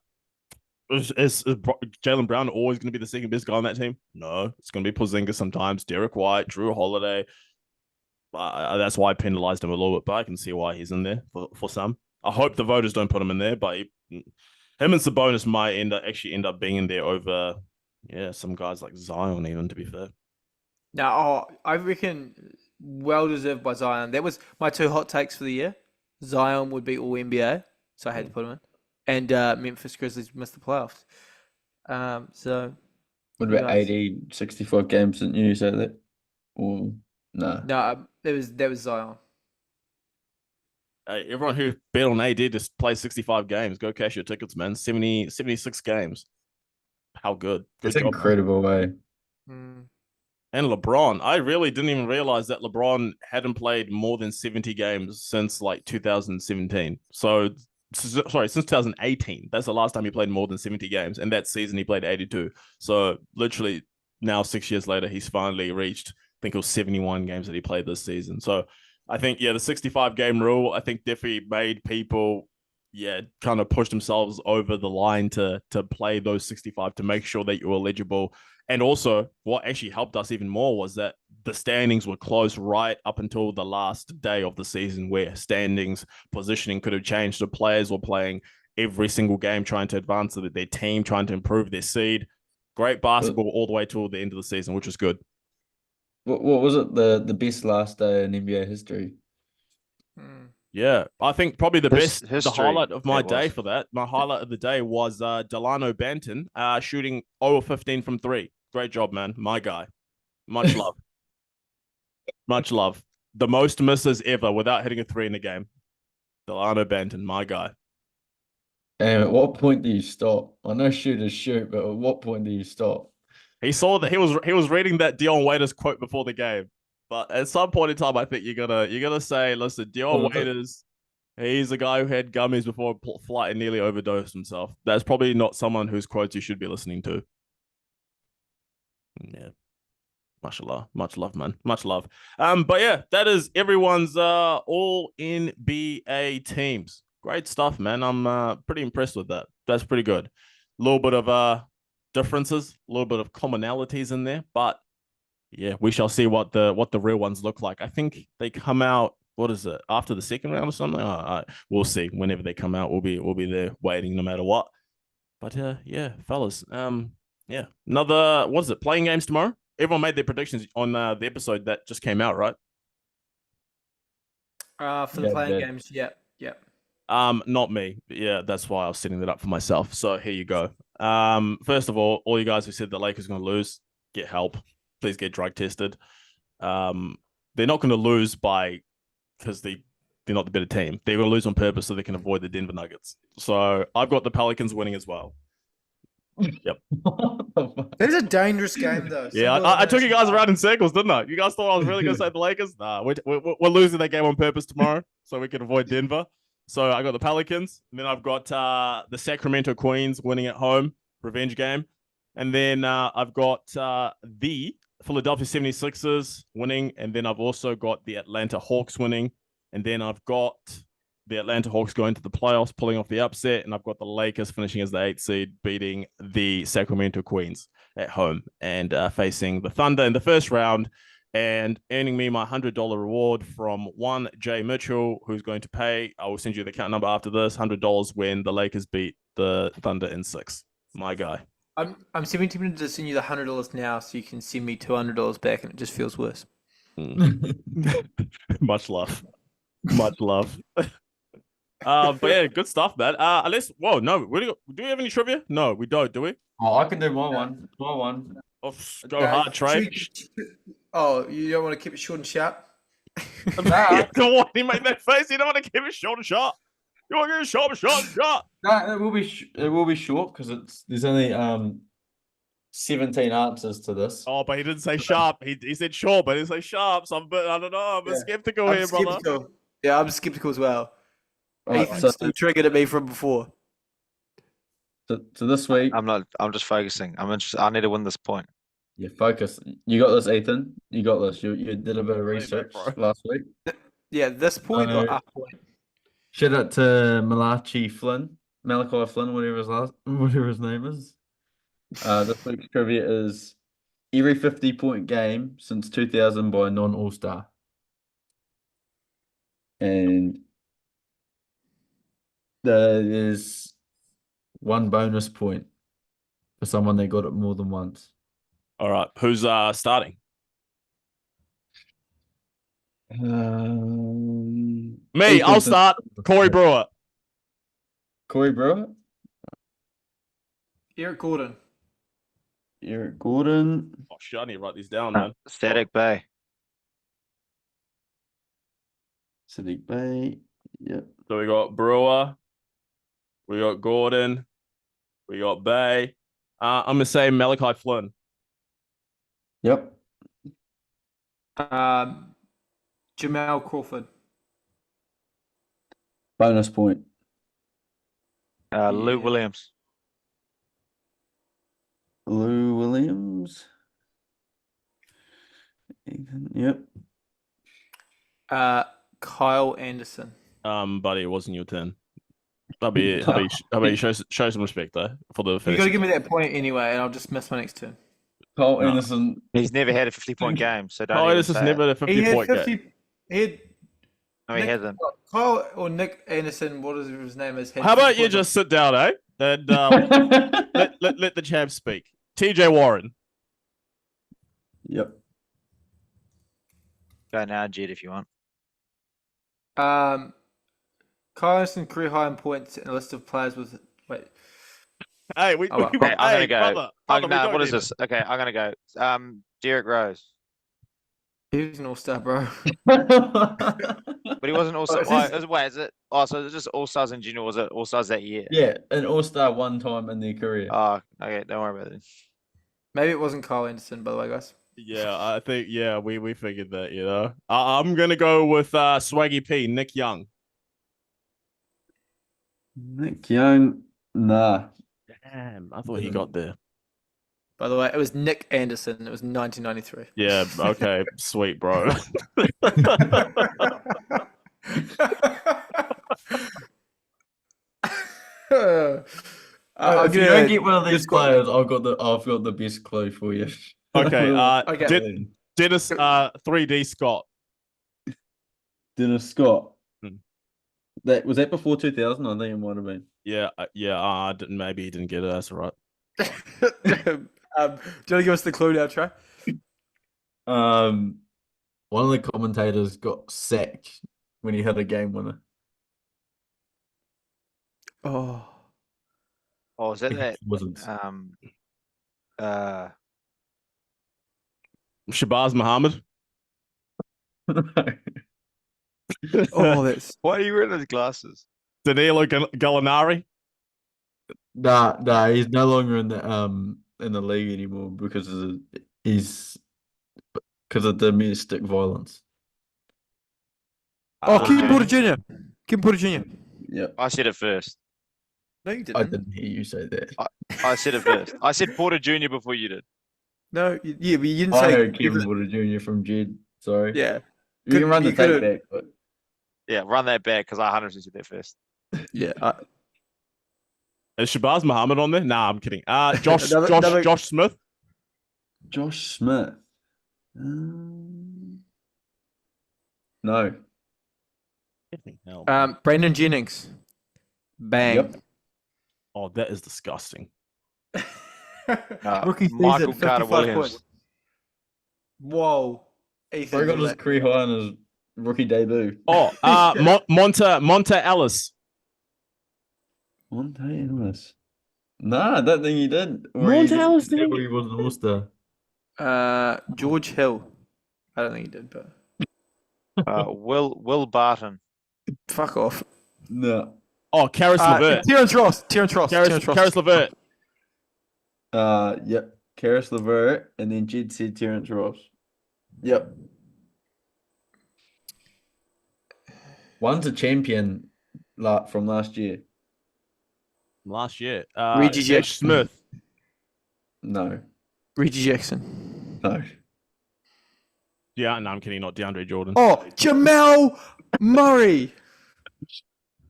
is Jaylen Brown always going to be the second best guy on that team? No, it's going to be Porzingis sometimes, Derek White, Drew Holiday. That's why I penalized him a little bit, but I can see why he's in there for some. I hope the voters don't put him in there, but him and Sabonis might end up being in there over, some guys like Zion even, to be fair. Now, I reckon well deserved by Zion. That was my 2 hot takes for the year. Zion would be all NBA, so I had to put him in. And Memphis Grizzlies missed the playoffs. So What you about guys- 80, 65 games? Didn't you say that? Or no? no, that was Zion. Hey, everyone who bet on AD just play 65 games. Go cash your tickets, man. 76 games. How good. Good It's job, man. incredible, way. Mm. And LeBron, I really didn't even realize that LeBron hadn't played more than 70 games since like 2017. So, sorry, since 2018. That's the last time he played more than 70 games. And that season he played 82. So, literally now 6 years later, he's finally reached, I think it was 71 games that he played this season. So, I think, the 65 game rule, I think definitely made people, kind of push themselves over the line to play those 65 to make sure that you were eligible. And also, what actually helped us even more was that the standings were close right up until the last day of the season, where standings positioning could have changed. The players were playing every single game, trying to advance their team, trying to improve their seed. Great basketball all the way till the end of the season, which was good. What was it? The best last day in NBA history? Mm. Yeah, I think probably the History, highlight of my it day was. for that, my highlight of the day was Delano Banton shooting 0 of 15 from 3. Great job, man. My guy. Much love. Much love. The most misses ever without hitting a 3 in the game. Delano Banton, my guy. And at what point do you stop? I know shooters shoot, but at what point do you stop? He saw that he was reading that Dion Waiters quote before the game. But at some point in time, I think you're gonna say, listen, Dion Waiters, he's a guy who had gummies before a flight and nearly overdosed himself. That's probably not someone whose quotes you should be listening to. Yeah. Mashallah. Much love, man. Much love. But yeah, that is everyone's all NBA teams. Great stuff, man. I'm pretty impressed with that. That's pretty good. A little bit of differences, a little bit of commonalities in there, but yeah, we shall see what the real ones look like. I think they come out, what is it, after the second round or something? We'll see. Whenever they come out, we'll be there waiting no matter what. But yeah, fellas. Yeah. Another, what is it, playing games tomorrow? Everyone made their predictions on the episode that just came out, right? For the playing games, yeah. Not me. Yeah, that's why I was setting that up for myself. So here you go. First of all you guys who said the Lakers are going to lose, get help. Please get drug tested. They're not going to lose because they're not the better team. They're going to lose on purpose so they can avoid the Denver Nuggets. So I've got the Pelicans winning as well. Yep. It's a dangerous game, though. Yeah, I took you guys around in circles, didn't I? You guys thought I was really going to say the Lakers? Nah, we're losing that game on purpose tomorrow so we can avoid Denver. So I got the Pelicans, and then I've got the Sacramento Queens winning at home, revenge game. And then I've got the Philadelphia 76ers winning, and then I've also got the Atlanta Hawks winning, and then I've got the Atlanta Hawks going to the playoffs, pulling off the upset, and I've got the Lakers finishing as the 8th seed, beating the Sacramento Queens at home and facing the Thunder in the first round and earning me my $100 reward from one Jay Mitchell, who's going to pay. I will send you the account number after this, $100 when the Lakers beat the Thunder in 6. My guy. I'm 17 to send you the $100 now, so you can send me $200 back, and it just feels worse. Much love. Much love. But yeah, good stuff, man. Unless, no, do we have any trivia? No, we don't, do we? Oh, I can do my one. My one. Oh, go hard, Trey. Oh, you don't want to keep it short and sharp? Nah. Don't want to make that face. You don't want to keep it short and sharp. You want to get it short. No, it will be short because there's only 17 answers to this. Oh, but he didn't say sharp. He said short, but he didn't say sharp. So I don't know. I'm skeptical here, brother. Yeah, I'm skeptical as well. Right, Ethan's still triggered at me from before. So this week, I'm just focusing. I'm interested. I need to win this point. yeah, focus. You got this, Ethan. You got this. You did a bit of research last week. Yeah, this point or our point. Shout out to Malachi Flynn, whatever his name is. This week's trivia is every 50-point game since 2000 by a non-All-Star. And there's one bonus point for someone that got it more than once. All right, who's starting? Me, I'll start. Corey Brewer. Corey Brewer. Eric Gordon. Eric Gordon. Oh, shit, I need to write these down, man. Static Bay. Sadiq Bay. Yep. So we got Brewer. We got Gordon. We got Bay. I'm going to say Malachi Flynn. Yep. Jamal Crawford. Bonus point. Lou Williams. Lou Williams. Ethan, yep. Kyle Anderson. Buddy, it wasn't your turn. How about you show some respect though for the You first. got to give me that point anyway, and I'll just miss my next turn. Cole No. Anderson. He's never had a 50-point game, so don't Oh, even this is say never it. a He 50 had point 50. game. He had No, he Nick- hasn't. Kyle or Nick Anderson, what is his name? Is How about you just sit down, eh? And let the champ speak. TJ Warren. Yep. Go now, Jed, if you want. Kyle Anderson career high in points in a list of players with Hey, well. Okay, I'm gonna go. brother, we No, don't what is need this? Okay, I'm gonna go. Derek Rose, he was an all-star, bro. but he wasn't also. Oh, Wait, is it? Oh, so is it just All Stars in general? Was it All Stars that year? Yeah, an all-star one time in their career. Oh, okay. Don't worry about it. Maybe it wasn't Kyle Anderson, by the way, guys. Yeah, I think we figured that, you know. I'm gonna go with Swaggy P, Nick Young. Nick Young. Nah. Damn, I thought he got there. By the way, it was Nick Anderson. It was 1993. Yeah, okay, sweet, bro. If you don't get one of these players, I've got the best clue for you. Okay, Okay. Dennis 3D Scott. Dennis Scott. Hmm. That was that before 2000? I think it might have been. Yeah, maybe he didn't get it. That's all right. Do you want to give us the clue now, Trey? One of the commentators got sacked when he had a game winner. Oh. Oh, is that Wasn't. Shabazz Muhammad. Oh, that's Why are you wearing those glasses? Danilo Gallinari. Nah, he's no longer in the league anymore because of domestic violence. Kim Porter Jr. Kim Porter Jr. Yep. I said it first. No, you didn't. I didn't hear you say that. I said it first. I said Porter Jr. before you did. No, yeah, but you didn't I say. heard Kevin Porter Jr. from Jed. Sorry. Yeah, You can run the you tape could've- back, but Yeah, run that back because I 100% said that first. yeah. Is Shabazz Muhammad on there? Nah, I'm kidding. Josh Smith. Josh Smith. No. Brandon Jennings. Bang. Yep. Oh, that is disgusting. Rookie season, Michael 55 Carter Williams. points. Whoa. Ethan, I got his career high on his rookie debut. Oh, Monta Ellis. Monte Ellis. Nah, I don't think he did. Monte Ellis did. He was an all-star. George Hill. I don't think he did, but Will Barton. fuck off. No. Oh, Karis LeVert. Terrence Ross. Karis LeVert. Yep. Karis LeVert, and then Jed said Terrence Ross. Yep. One's a champion from last year. Last year. Reggie Josh Smith. No. Reggie Jackson. No. Yeah, no, I'm kidding. Not DeAndre Jordan. Oh, Jamal Murray.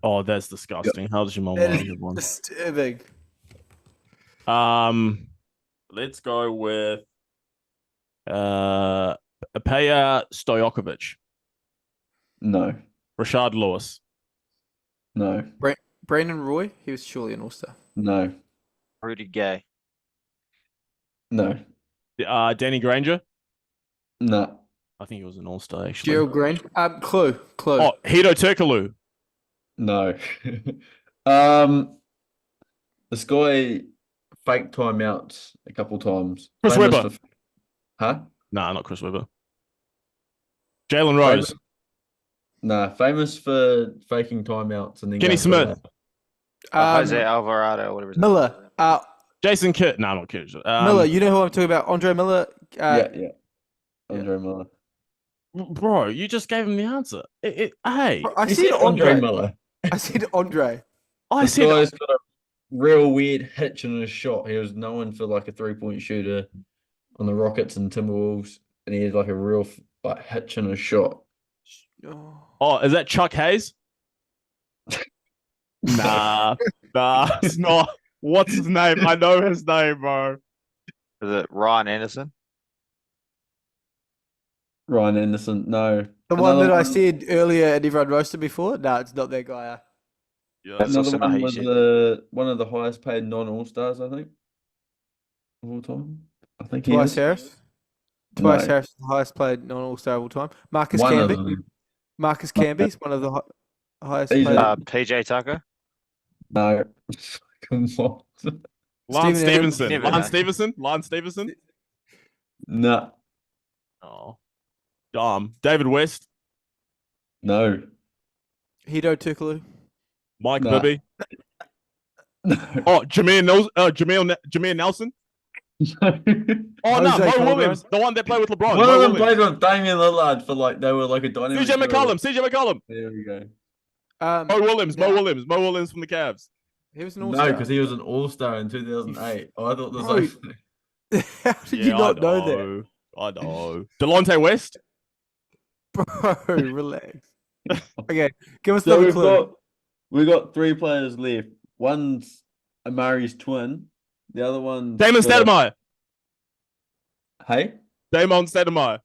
Oh, that's disgusting. How does Jamal That Murray is get one? disturbing. Let's go with Peja Stojakovic. No. Rashard Lewis. No. Brandon Roy. He was surely an all-star. No. Rudy Gay. No. Danny Granger. No. I think he was an all-star, actually. Gerald Green. Clue. Oh, Hito Turkoglu. No. This guy faked timeouts a couple times. Chris Famous Webber. Huh? Nah, not Chris Webber. Jalen Rose. Famous for faking timeouts and then Kenny going for Smith. Jose Alvarado, whatever his name is. Miller. Jason Kidd. Nah, not Kidd. Miller. You know who I'm talking about? Andre Miller. Yeah. Andre Miller. Bro, you just gave him the answer. Hey. I He said said Andre Andre. Miller. I said Andre. This guy's got a real weird hitch in his shot. He was known for like a 3-point shooter on the Rockets and Timberwolves, and he had like a real hitch in his shot. Oh, is that Chuck Hayes? Nah, it's not. What's his name? I know his name, bro. Is it Ryan Anderson? Ryan Anderson, no. The one that I said earlier and everyone roasted before? No, it's not that guy. Yeah, That's Another also one not was shit. one of the highest paid non-all-stars, I think, of all time. I think he Twice is. Harris. Twice No. Harris, the highest played non-all-star of all time. Marcus One of Camby. them. Marcus Camby's one of the highest He's paid. PJ Tucker? No. Come on. Lon Stephen Stevenson. Adams. Lon Stevenson. Lon Stevenson. No. Oh, David West. No. Hito Turkoglu. Mike Nah. Bibby. No. Oh, Jameer Nelson. Oh no, Jose Mo Calderon. Williams, the one that played with LeBron. One Mo of them Williams. played with Damian Lillard for they were like a dynamic. CJ duo. McCollum. There we go. Mo Williams from the Cavs. He was an No, all-star. because he was an all-star in 2008. I thought this Bro. like How did you not know that? I know. Delonte West. Bro, relax. Okay, give us So another clue. we got 3 players left. One's Amari's twin. The other one's Damon Stoudemire. Hey? Damon Stoudemire.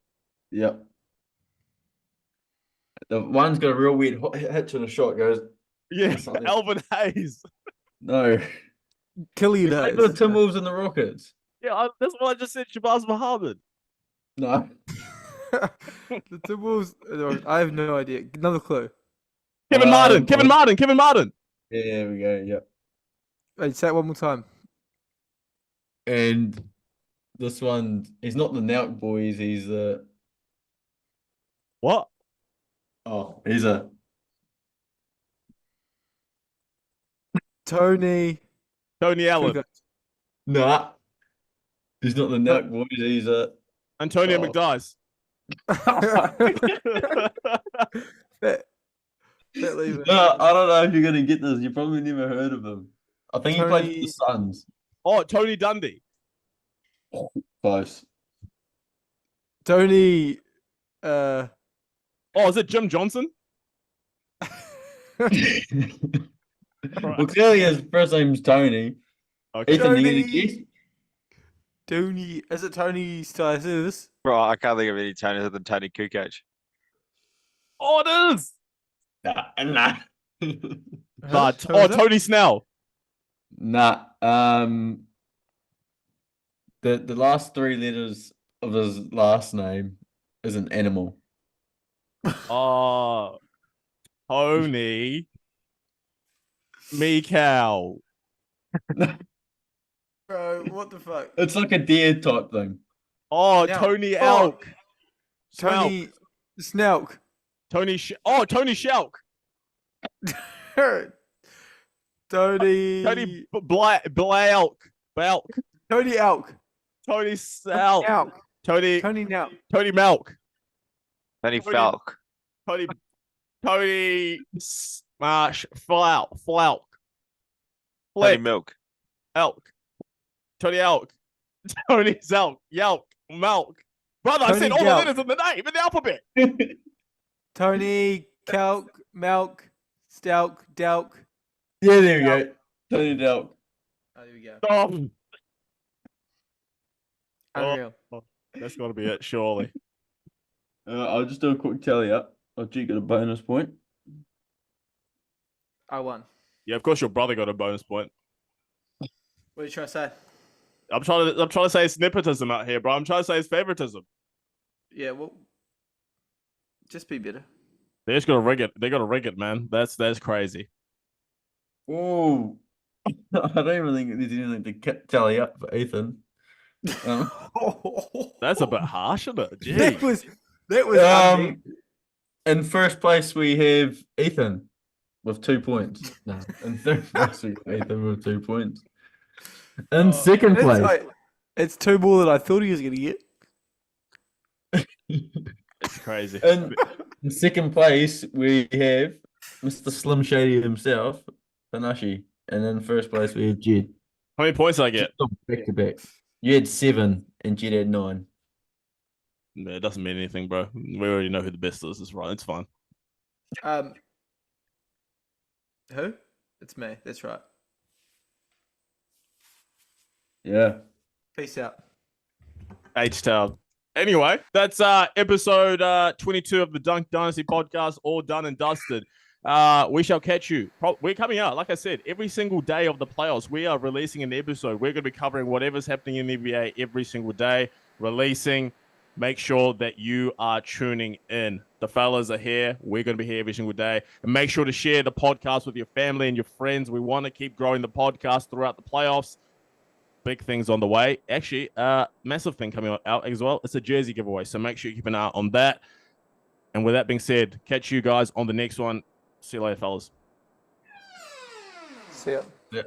Yep. The one's got a real weird hitch in a shot. Goes Yeah, Something. Alvin Hayes. no. Kill you He played for the those. Timberwolves and the Rockets. Yeah, that's what I just said. Shabazz Muhammad. No. The Timberwolves. I have no idea. Another clue. Kevin Martin. Kevin Martin. Yeah, there we go. Yep. Wait, say it one more time. And this one, he's not the Nauk boys. He's the What? he's a Tony. Allen. nah. He's not the Nauk boys. He's a Antonio Oh. McDyess. Leave No, I don't know if you're gonna get this. You probably never heard of him. I think he played for Tony- the Suns. Oh, Tony Dundee. Close. Tony. Oh, is it Jim Johnson? Well, clearly his first name's Tony. Okay. Ethan, you gonna Tony. guess? Tony. Is it Tony Styles? Bro, I can't think of any Tony other than Tony Kukoc. Oh, it is. Nah. Tony Snell. Nah. The last 3 letters of his last name is an animal. Oh, Tony Meow. Bro, what the fuck? It's like a deer type thing. Oh, Now- Tony oh, Elk. Tony Snelk. Tony Shelk. Tony. Elk. Tony Elk. Tony Sal. Elk. Tony Tony Nelk. Milk. Tony Tony- Falk. Tony Smash Flauk. Tony Flick. Milk. Elk. Tony Elk. Tony Zelk. Yelk. Milk. Brother, I Tony said all the Gelk. letters in the name, in the alphabet. Tony Kelk. Melk. Stelk. Delk. Yeah, there we go. Tony Delk. Oh, there we go. Oh, Unreal. that's got to be it, surely. I'll just do a quick tally up. I'll get a bonus point. I won. Yeah, of course your brother got a bonus point. What are you trying to say? I'm trying to say it's nepotism out here, bro. I'm trying to say it's favoritism. Yeah, well, Just be better. They just got to rig it. They got to rig it, man. That's crazy. Oh, I don't even think there's anything to tally up for Ethan. That's a bit harsh, isn't it? Gee. That was unbeatable. In first place, we have Ethan with 2 points. No, in third place, we have Ethan with 2 points. In second place, it's 2 more than I thought he was going to get. It's crazy. In second place, we have Mr. Slim Shady himself, Panashi. And in first place, we have Jed. How many points did I get? Back to back. You had 7 and Jed had 9. No, it doesn't mean anything, bro. We already know who the best is. It's right. It's fine. Who? It's me. That's right. Yeah. Peace out. H-Town. Anyway, that's episode 22 of the Dunk Dynasty Podcast, all done and dusted. We shall catch you. We're coming out, like I said, every single day of the playoffs. We are releasing an episode. We're going to be covering whatever's happening in the NBA every single day, releasing. Make sure that you are tuning in. The fellas are here. We're going to be here every single day. And make sure to share the podcast with your family and your friends. We want to keep growing the podcast throughout the playoffs. Big things on the way. Actually, massive thing coming out as well. It's a jersey giveaway, so make sure you keep an eye on that. And with that being said, catch you guys on the next one. See you later, fellas. See ya. Yeah.